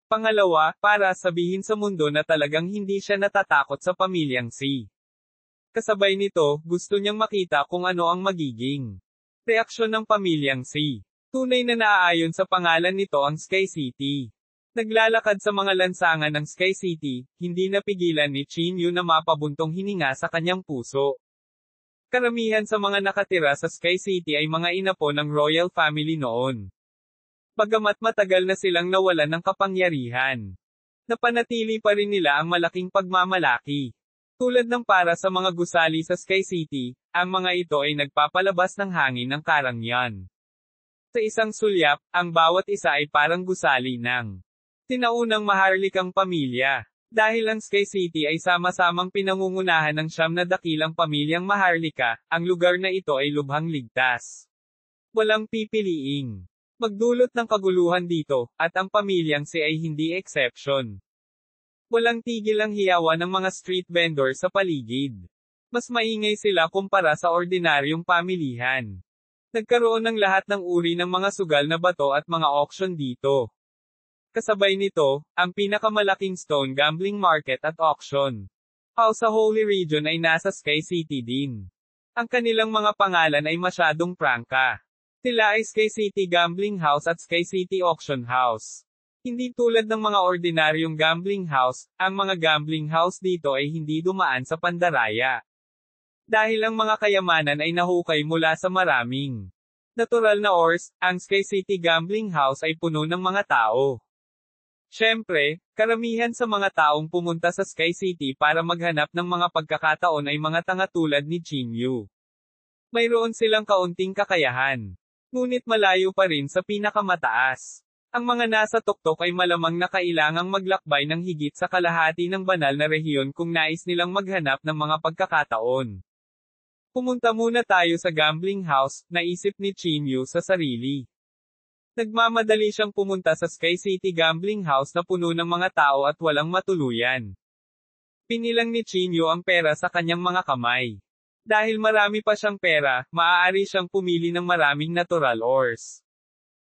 Pangalawa, para sabihin sa mundo na talagang hindi siya natatakot sa pamilyang Si. Kasabay nito, gusto niyang makita kung ano ang magiging reaksyon ng pamilyang Si. Tunay na naaayon sa pangalan nito ang Sky City. Naglalakad sa mga lansangan ng Sky City, hindi napigilan ni Qin Yu na mapabuntong hininga sa kanyang puso. Karamihan sa mga nakatira sa Sky City ay mga inapo ng royal family noon. Bagamat matagal na silang nawalan ng kapangyarihan, napanatili pa rin nila ang malaking pagmamalaki. Tulad ng para sa mga gusali sa Sky City, ang mga ito ay nagpapalabas ng hangin ng karangyan. Sa isang sulyap, ang bawat isa ay parang gusali ng tinaunang maharlikang pamilya. Dahil ang Sky City ay sama-samang pinangungunahan ng 9 na dakilang pamilyang maharlika, ang lugar na ito ay lubhang ligtas. Walang pipiliing magdulot ng kaguluhan dito, at ang pamilyang Si ay hindi exception. Walang tigil ang hiyawan ng mga street vendor sa paligid. Mas maingay sila kumpara sa ordinaryong pamilihan. Nagkaroon ng lahat ng uri ng mga sugal na bato at mga auction dito. Kasabay nito, ang pinakamalaking stone gambling market at auction house sa Holy Region ay nasa Sky City din. Ang kanilang mga pangalan ay masyadong prangka. Sila ay Sky City Gambling House at Sky City Auction House. Hindi tulad ng mga ordinaryong gambling house, ang mga gambling house dito ay hindi dumaan sa pandaraya. Dahil ang mga kayamanan ay nahukay mula sa maraming natural na ores, ang Sky City Gambling House ay puno ng mga tao. Siyempre, karamihan sa mga taong pumunta sa Sky City para maghanap ng mga pagkakataon ay mga tanga tulad ni Qin Yu. Mayroon silang kaunting kakayahan. Ngunit malayo pa rin sa pinakamataas. Ang mga nasa tuktok ay malamang na kailangang maglakbay ng higit sa kalahati ng banal na rehiyon kung nais nilang maghanap ng mga pagkakataon. Pumunta muna tayo sa gambling house, naisip ni Qin Yu sa sarili. Nagmamadali siyang pumunta sa Sky City Gambling House na puno ng mga tao at walang matuluyan. Pinilang ni Qin Yu ang pera sa kanyang mga kamay. Dahil marami pa siyang pera, maaari siyang pumili ng maraming natural ores.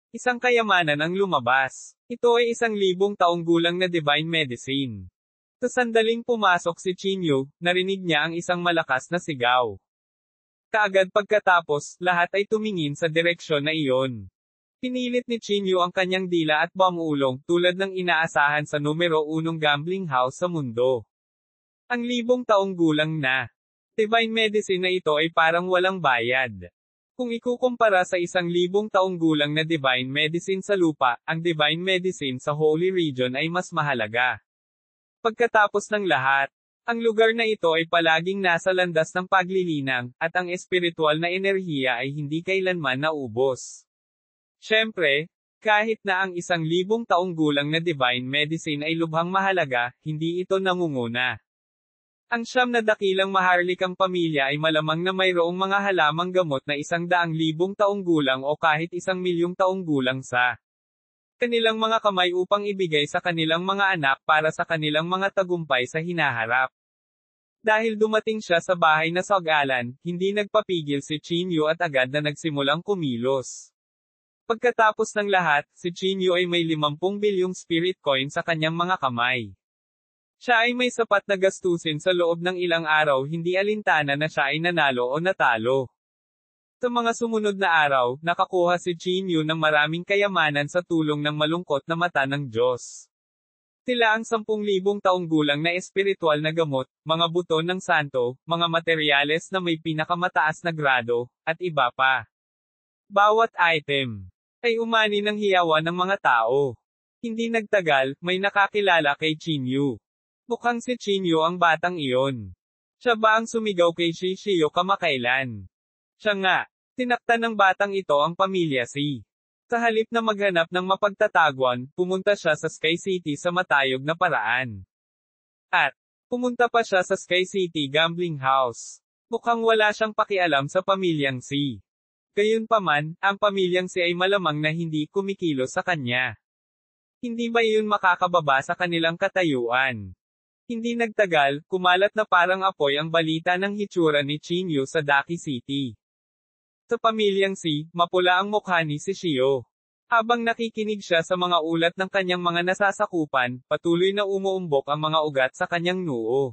Isang kayamanan ang lumabas. Ito ay 1,000 taong gulang na divine medicine. Sa sandaling pumasok si Qin Yu, narinig niya ang isang malakas na sigaw. Kaagad pagkatapos, lahat ay tumingin sa direksyon na iyon. Pinilit ni Qin Yu ang kanyang dila at pamulong, tulad ng inaasahan sa numero 1 gambling house sa mundo. Ang 1,000 taong gulang na divine medicine na ito ay parang walang bayad. Kung ikukumpara sa 1,000 taong gulang na divine medicine sa lupa, ang divine medicine sa Holy Region ay mas mahalaga. Pagkatapos ng lahat, ang lugar na ito ay palaging nasa landas ng paglilinang, at ang espiritual na enerhiya ay hindi kailanman naubos. Siyempre, kahit na ang 1,000 taong gulang na divine medicine ay lubhang mahalaga, hindi ito nangunguna. Ang 9 na dakilang maharlikang pamilya ay malamang na mayroong mga halamang gamot na 100,000 taong gulang o kahit 1,000,000 taong gulang sa kanilang mga kamay upang ibigay sa kanilang mga anak para sa kanilang mga tagumpay sa hinaharap. Dahil dumating siya sa bahay na sagalan, hindi nagpapigil si Qin Yu at agad na nagsimulang kumilos. Pagkatapos ng lahat, si Qin Yu ay may 50 bilyong spirit coin sa kanyang mga kamay. Siya ay may sapat na gastusin sa loob ng ilang araw, hindi alintana na siya ay nanalo o natalo. Sa mga sumunod na araw, nakakuha si Qin Yu ng maraming kayamanan sa tulong ng malungkot na mata ng Diyos. Sila ang 10,000 taong gulang na espiritual na gamot, mga buto ng santo, mga materyales na may pinakamataas na grado, at iba pa. Bawat item ay umani ng hiyawan ng mga tao. Hindi nagtagal, may nakakilala kay Chinyu. Mukhang si Chinyu ang batang iyon. Siya ba ang sumigaw kay Shishio kamakailan? Siya nga. Tinaktan ng batang ito ang pamilya Si. Sa halip na maghanap ng mapagtataguan, pumunta siya sa Sky City sa matayog na paraan. At, pumunta pa siya sa Sky City gambling house. Mukhang wala siyang pakialam sa pamilyang Si. Gayunpaman, ang pamilyang Si ay malamang na hindi kumikilos sa kanya. Hindi ba iyon makakababa sa kanilang katayuan? Hindi nagtagal, kumalat na parang apoy ang balita ng hitsura ni Chinyu sa Daki City. Sa pamilyang Si, mapula ang mukha ni Shishio. Habang nakikinig siya sa mga ulat ng kanyang mga nasasakupan, patuloy na umuumbok ang mga ugat sa kanyang noo.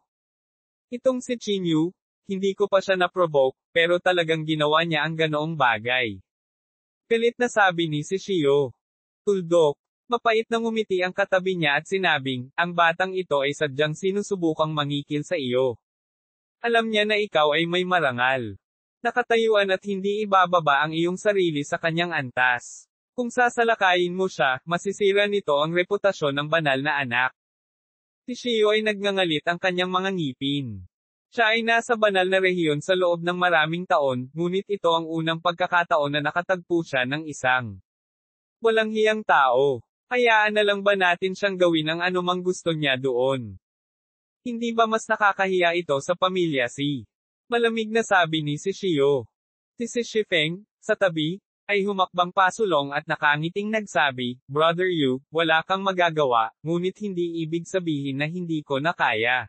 Itong si Chinyu, hindi ko pa siya na-provoke, pero talagang ginawa niya ang ganoong bagay. Galit na sabi ni Shishio. Tuldok, mapait na ngumiti ang katabi niya at sinabing, ang batang ito ay sadyang sinusubukang mangikil sa iyo. Alam niya na ikaw ay may marangal. Nakatayuan at hindi ibababa ang iyong sarili sa kanyang antas. Kung sasalakayin mo siya, masisira nito ang reputasyon ng banal na anak. Si Shio ay nagngangalit ang kanyang mga ngipin. Siya ay nasa banal na rehiyon sa loob ng maraming taon, ngunit ito ang unang pagkakataon na nakatagpo siya ng isang walang hiyang tao. Hayaan na lang ba natin siyang gawin ang anumang gusto niya doon? Hindi ba mas nakakahiya ito sa pamilya Si? Malamig na sabi ni Shishio. Si Shifeng, sa tabi, ay humakbang pasulong at nakangiting nagsabi, Brother Yu, wala kang magagawa, ngunit hindi ibig sabihin na hindi ko na kaya.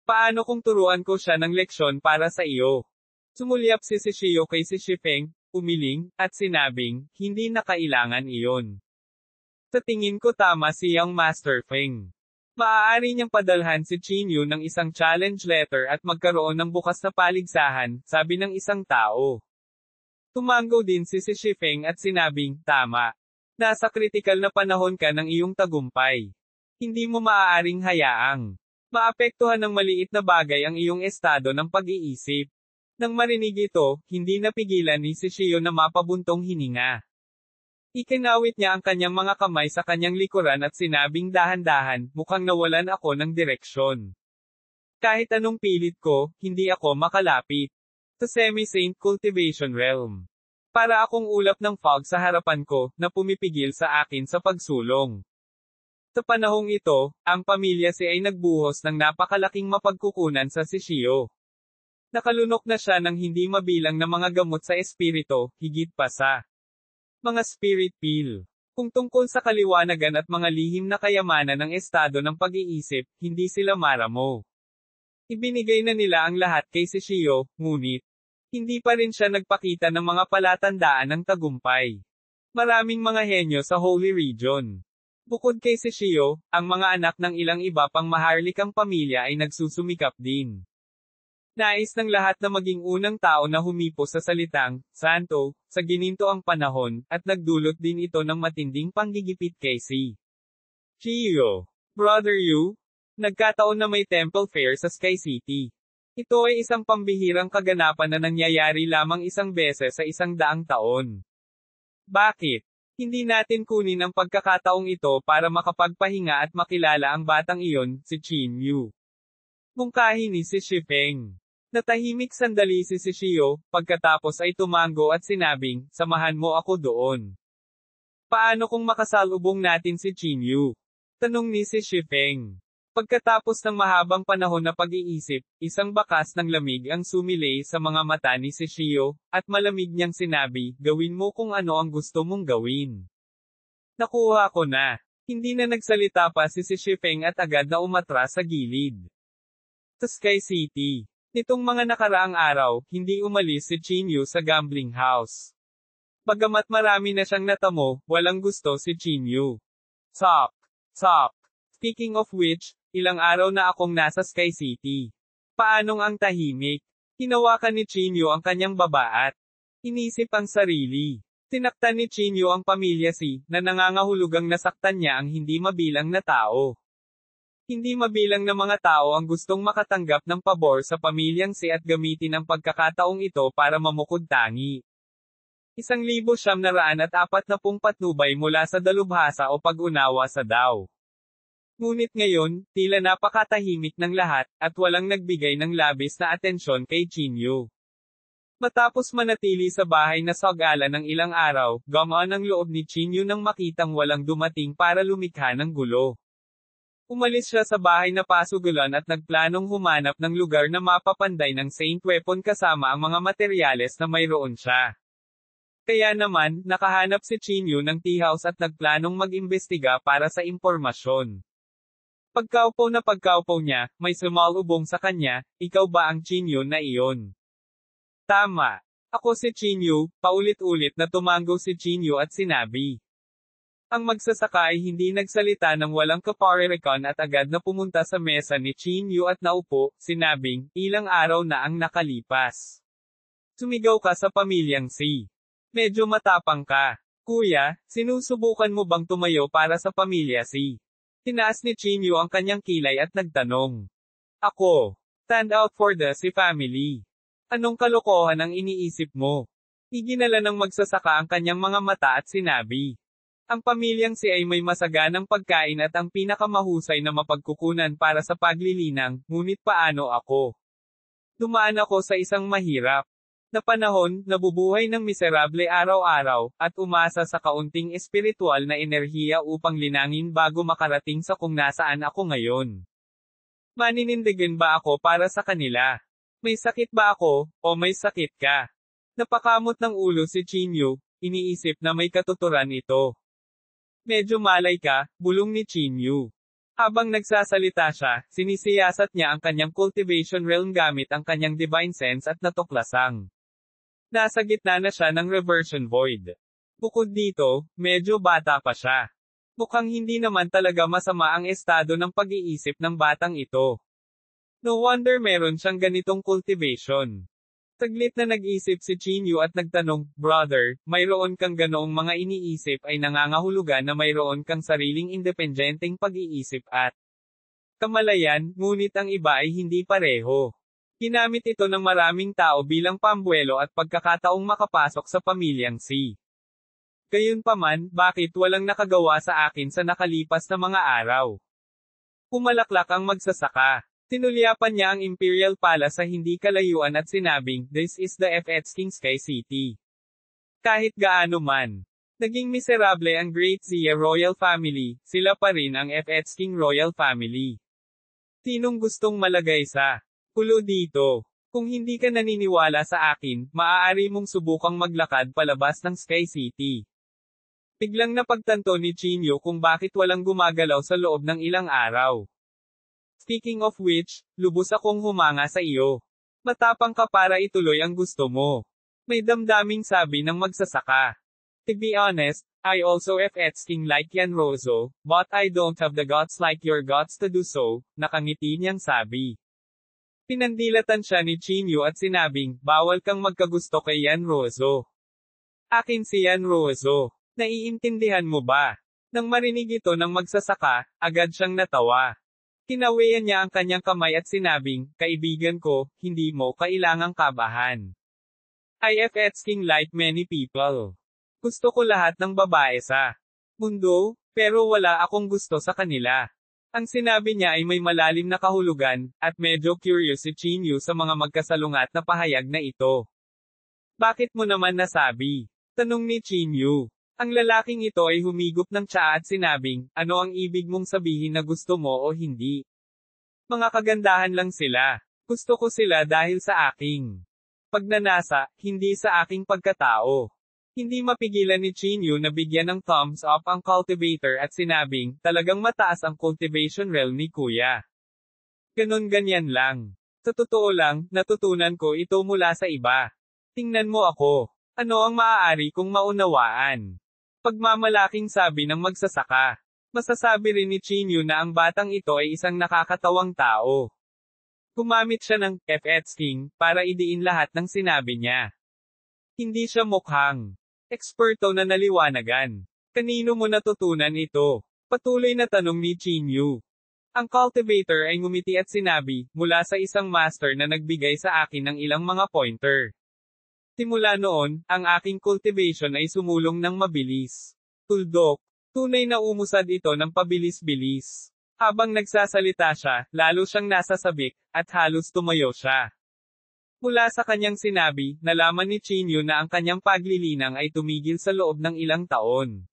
Paano kung turuan ko siya ng leksyon para sa iyo? Sumulyap si Shishio kay si Shifeng, umiling, at sinabing, hindi na kailangan iyon. Sa tingin ko tama siyang Master Feng. Maaari niyang padalhan si Chinyu ng isang challenge letter at magkaroon ng bukas na paligsahan, sabi ng isang tao. Tumango din si Shifeng at sinabing, tama. Nasa kritikal na panahon ka ng iyong tagumpay. Hindi mo maaaring hayaang maapektuhan ng maliit na bagay ang iyong estado ng pag-iisip. Nang marinig ito, hindi napigilan ni Shishio na mapabuntong hininga. Ikinawit niya ang kanyang mga kamay sa kanyang likuran at sinabing dahan-dahan, mukhang nawalan ako ng direksyon. Kahit anong pilit ko, hindi ako makalapit sa semi-saint cultivation realm. Para akong ulap ng fog sa harapan ko, na pumipigil sa akin sa pagsulong. Sa panahong ito, ang pamilya Si ay nagbuhos ng napakalaking mapagkukunan sa Shishio. Nakalunok na siya ng hindi mabilang na mga gamot sa espiritu, higit pa sa mga spirit pill. Kung tungkol sa kaliwanagan at mga lihim na kayamanan ng estado ng pag-iisip, hindi sila maramo. Ibinigay na nila ang lahat kay Shishio, ngunit hindi pa rin siya nagpakita ng mga palatandaan ng tagumpay. Maraming mga henyo sa Holy Region. Bukod kay Shishio, ang mga anak ng ilang iba pang maharlikang pamilya ay nagsusumikap din. Nais ng lahat na maging unang tao na humipo sa salitang, santo, sa ginintoang panahon, at nagdulot din ito ng matinding panggigipit kay Si. Chiyo. Brother Yu, nagkataon na may temple fair sa Sky City. Ito ay isang pambihirang kaganapan na nangyayari lamang isang beses sa 100 taon. Bakit? Hindi natin kunin ang pagkakataong ito para makapagpahinga at makilala ang batang iyon, si Chinyu. Mungkahi ni si Shifeng. Natahimik sandali si Shishio, pagkatapos ay tumango at sinabing, samahan mo ako doon. Paano kung makasalubong natin si Chinyu? Tanong ni si Shifeng. Pagkatapos ng mahabang panahon na pag-iisip, isang bakas ng lamig ang sumilay sa mga mata ni Shishio, at malamig niyang sinabi, gawin mo kung ano ang gusto mong gawin. Nakuha ko na. Hindi na nagsalita pa si Shifeng at agad na umatras sa gilid. Sa Sky City. Nitong mga nakaraang araw, hindi umalis si Chinyu sa gambling house. Bagamat marami na siyang natamo, walang gusto si Chinyu. Talk. Speaking of which, ilang araw na akong nasa Sky City. Paanong ang tahimik? Hinawakan ni Chinyu ang kanyang baba at inisip ang sarili. Tinaktan ni Chinyu ang pamilya Si, na nangangahulugang nasaktan niya ang hindi mabilang na tao. Hindi mabilang na mga tao ang gustong makatanggap ng pabor sa pamilyang Si at gamitin ang pagkakataong ito para mamukod tangi. 1,940 patnubay mula sa dalubhasa o pag-unawa sa Dao. Ngunit ngayon, tila napakatahimik ng lahat, at walang nagbigay ng labis na atensyon kay Chinyu. Matapos manatili sa bahay na sagalan ng ilang araw, gumaan ang loob ni Chinyu nang makitang walang dumating para lumikha ng gulo. Umalis siya sa bahay na pasugulan at nagplanong humanap ng lugar na mapapanday ng Saint Weapon kasama ang mga materyales na mayroon siya. Kaya naman, nakahanap si Chinyu ng tea house at nagplanong mag-imbestiga para sa impormasyon. Pagkaupo niya, may sumalubong sa kanya, "Ikaw ba ang Chinyu na iyon?" "Tama. Ako si Chinyu," paulit-ulit na tumango si Chinyu at sinabi. Ang magsasaka ay hindi nagsalita ng walang kaparirikan at agad na pumunta sa mesa ni Chinyu at naupo, sinabing, "Ilang araw na ang nakalipas. Sumigaw ka sa pamilyang Si. Medyo matapang ka. Kuya, sinusubukan mo bang tumayo para sa pamilya Si?" Tinaas ni Chinyu ang kanyang kilay at nagtanong. "Ako. Stand out for the Si family. Anong kalokohan ang iniisip mo?" Iginala ng magsasaka ang kanyang mga mata at sinabi. Ang pamilyang Si ay may masaganang pagkain at ang pinakamahusay na mapagkukunan para sa paglilinang, ngunit paano ako? Dumaan ako sa isang mahirap na panahon, nabubuhay ng miserable araw-araw, at umasa sa kaunting espiritual na enerhiya upang linangin bago makarating sa kung nasaan ako ngayon. Maninindigan ba ako para sa kanila? May sakit ba ako, o may sakit ka? Napakamot ng ulo si Chinyu, iniisip na may katuturan ito. Medyo malay ka, bulong ni Chinyu. Habang nagsasalita siya, sinisiyasat niya ang kanyang cultivation realm gamit ang kanyang divine sense at natuklasang. Nasa gitna na siya ng reversion void. Bukod dito, medyo bata pa siya. Mukhang hindi naman talaga masama ang estado ng pag-iisip ng batang ito. No wonder meron siyang ganitong cultivation. Saglit na nag-isip si Chinyu at nagtanong, "Brother, mayroon kang ganoong mga iniisip ay nangangahulugan na mayroon kang sariling independenteng pag-iisip at kamalayan, ngunit ang iba ay hindi pareho." Ginamit ito ng maraming tao bilang pambuelo at pagkakataong makapasok sa pamilyang Si. Gayunpaman, bakit walang nakagawa sa akin sa nakalipas na mga araw? Pumalaklak ang magsasaka. Tinulyapan niya ang Imperial Palace sa hindi kalayuan at sinabing, "This is the F.X. King Sky City." Kahit gaano man naging miserable ang Great Xia Royal Family, sila pa rin ang F.X. King Royal Family. Sinong gustong malagay sa kulo dito? Kung hindi ka naniniwala sa akin, maaari mong subukang maglakad palabas ng Sky City. Biglang napagtanto ni Chinyu kung bakit walang gumagalaw sa loob ng ilang araw. Speaking of which, lubos akong humanga sa iyo. Matapang ka para ituloy ang gusto mo. May damdaming sabi ng magsasaka. To be honest, I also F.X. like Yan Rozo, but I don't have the guts like your guts to do so, nakangiti niyang sabi. Pinandilatan siya ni Chinyu at sinabing, "Bawal kang magkagusto kay Yan Rozo. Akin si Yan Rozo. Naiintindihan mo ba?" Nang marinig ito ng magsasaka, agad siyang natawa. Kinawian niya ang kanyang kamay at sinabing, "Kaibigan ko, hindi mo kailangang kabahan. I F.X. like many people. Gusto ko lahat ng babae sa mundo, pero wala akong gusto sa kanila." Ang sinabi niya ay may malalim na kahulugan, at medyo curious si Chinyu sa mga magkasalungat na pahayag na ito. "Bakit mo naman nasabi?" tanong ni Chinyu. Ang lalaking ito ay humigop ng tsaa at sinabing, "Ano ang ibig mong sabihin na gusto mo o hindi? Mga kagandahan lang sila. Gusto ko sila dahil sa aking pagnanasa, hindi sa aking pagkatao." Hindi mapigilan ni Chinyu na bigyan ng thumbs up ang cultivator at sinabing, "Talagang mataas ang cultivation realm ni Kuya. Ganon ganyan lang. Sa totoo lang, natutunan ko ito mula sa iba. Tingnan mo ako. Ano ang maaari kong maunawaan?" Pagmamalaking sabi ng magsasaka. Masasabi rin ni Chinyu na ang batang ito ay isang nakakatawang tao. Gumamit siya ng F.X. King para idiin lahat ng sinabi niya. Hindi siya mukhang eksperto na naliwanagan. Kanino mo natutunan ito? Patuloy na tanong ni Chinyu. Ang cultivator ay ngumiti at sinabi, mula sa isang master na nagbigay sa akin ng ilang mga pointer. Simula noon, ang aking cultivation ay sumulong ng mabilis. Tuldok. Tunay na umusad ito ng pabilis-bilis. Habang nagsasalita siya, lalo siyang nasasabik, at halos tumayo siya. Mula sa kanyang sinabi, nalaman ni Chinyu na ang kanyang paglilinang ay tumigil sa loob ng ilang taon.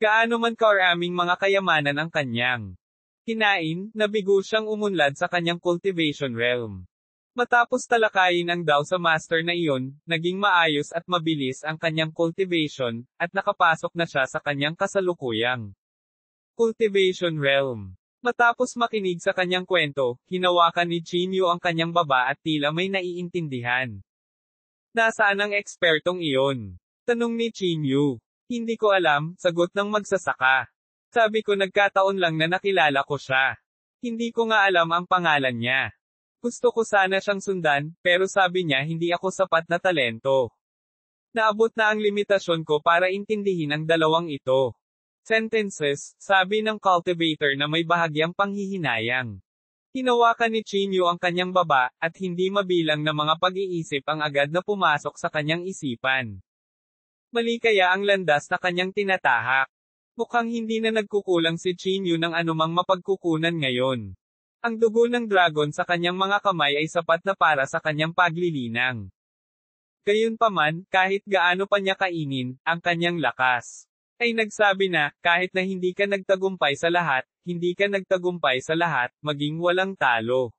Gaano man karaming mga kayamanan ang kanyang kinain, nabigo siyang umunlad sa kanyang cultivation realm. Matapos talakayin ang daw sa master na iyon, naging maayos at mabilis ang kanyang cultivation, at nakapasok na siya sa kanyang kasalukuyang cultivation realm. Matapos makinig sa kanyang kwento, hinawakan ni Chinyu ang kanyang baba at tila may naiintindihan. Nasaan ang ekspertong iyon? Tanong ni Chinyu. Hindi ko alam, sagot ng magsasaka. Sabi ko nagkataon lang na nakilala ko siya. Hindi ko nga alam ang pangalan niya. Gusto ko sana siyang sundan, pero sabi niya hindi ako sapat na talento. Naabot na ang limitasyon ko para intindihin ang dalawang ito. Sentences, sabi ng cultivator na may bahagyang panghihinayang. Hinawakan ni Chinyu ang kanyang baba, at hindi mabilang na mga pag-iisip ang agad na pumasok sa kanyang isipan. Mali kaya ang landas na kanyang tinatahak. Mukhang hindi na nagkukulang si Chinyu ng anumang mapagkukunan ngayon. Ang dugo ng dragon sa kanyang mga kamay ay sapat na para sa kanyang paglilinang. Gayunpaman, kahit gaano pa niya kainin, ang kanyang lakas ay nagsabi na, kahit na hindi ka nagtagumpay sa lahat, hindi ka nagtagumpay sa lahat, maging walang talo.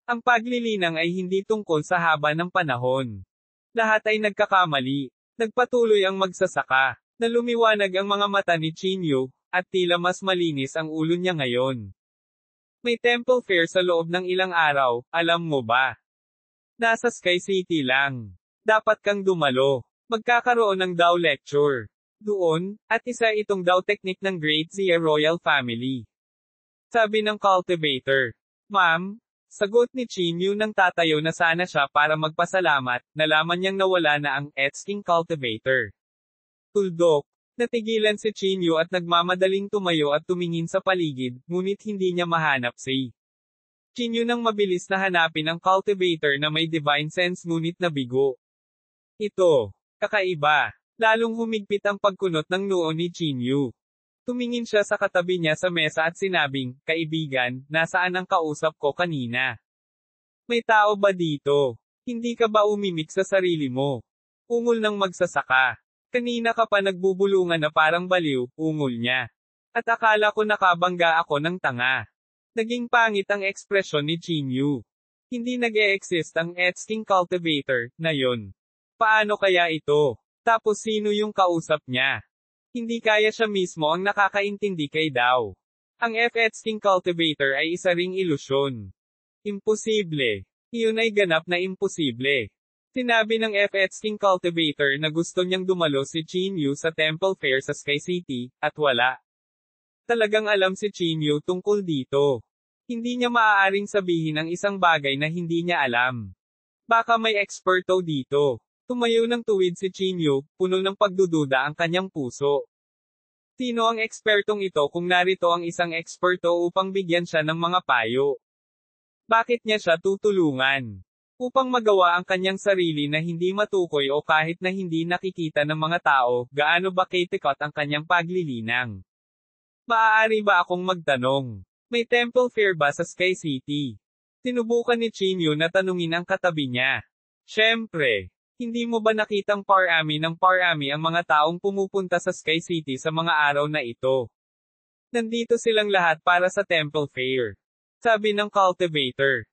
Ang paglilinang ay hindi tungkol sa haba ng panahon. Lahat ay nagkakamali. Nagpatuloy ang magsasaka. Na lumiwanag ang mga mata ni Chinyu, at tila mas malinis ang ulo niya ngayon. May temple fair sa loob ng ilang araw, alam mo ba? Nasa Sky City lang. Dapat kang dumalo. Magkakaroon ng Dao lecture doon, at isa itong Dao technique ng Great Xia Royal Family. Sabi ng cultivator. Ma'am, sagot ni Chinyu nang tatayo na sana siya para magpasalamat, nalaman niyang nawala na ang King cultivator. Tuldok. Natigilan si Chinyu at nagmamadaling tumayo at tumingin sa paligid, ngunit hindi niya mahanap si Chinyu nang mabilis na hanapin ang cultivator na may divine sense ngunit nabigo. Ito. Kakaiba. Lalong humigpit ang pagkunot ng noo ni Chinyu. Tumingin siya sa katabi niya sa mesa at sinabing, kaibigan, nasaan ang kausap ko kanina? May tao ba dito? Hindi ka ba umimik sa sarili mo? Ungol ng magsasaka. Kanina ka pa nagbubulungan na parang baliw, ungol niya. At akala ko nakabangga ako ng tanga. Naging pangit ang ekspresyon ni Chinyu. Hindi nag-e-exist ang King cultivator na yon. Paano kaya ito? Tapos sino yung kausap niya? Hindi kaya siya mismo ang nakakaintindi kay Dao. Ang King cultivator ay isa ring ilusyon. Imposible. Iyon ay ganap na imposible. Sinabi ng King cultivator na gusto niyang dumalo si Chinyu sa temple fair sa Sky City, at wala. Talagang alam si Chinyu tungkol dito. Hindi niya maaaring sabihin ang isang bagay na hindi niya alam. Baka may eksperto dito. Tumayo ng tuwid si Chinyu, puno ng pagdududa ang kanyang puso. Sino ang ekspertong ito kung narito ang isang eksperto upang bigyan siya ng mga payo? Bakit niya siya tutulungan? Upang magawa ang kanyang sarili na hindi matukoy o kahit na hindi nakikita ng mga tao, gaano ba kitikot ang kanyang paglilinang? Maaari ba akong magtanong? May temple fair ba sa Sky City? Sinubukan ni Chinyu na tanungin ang katabi niya. Siyempre, hindi mo ba nakitang parami ng parami ang mga taong pumupunta sa Sky City sa mga araw na ito? Nandito silang lahat para sa temple fair. Sabi ng cultivator.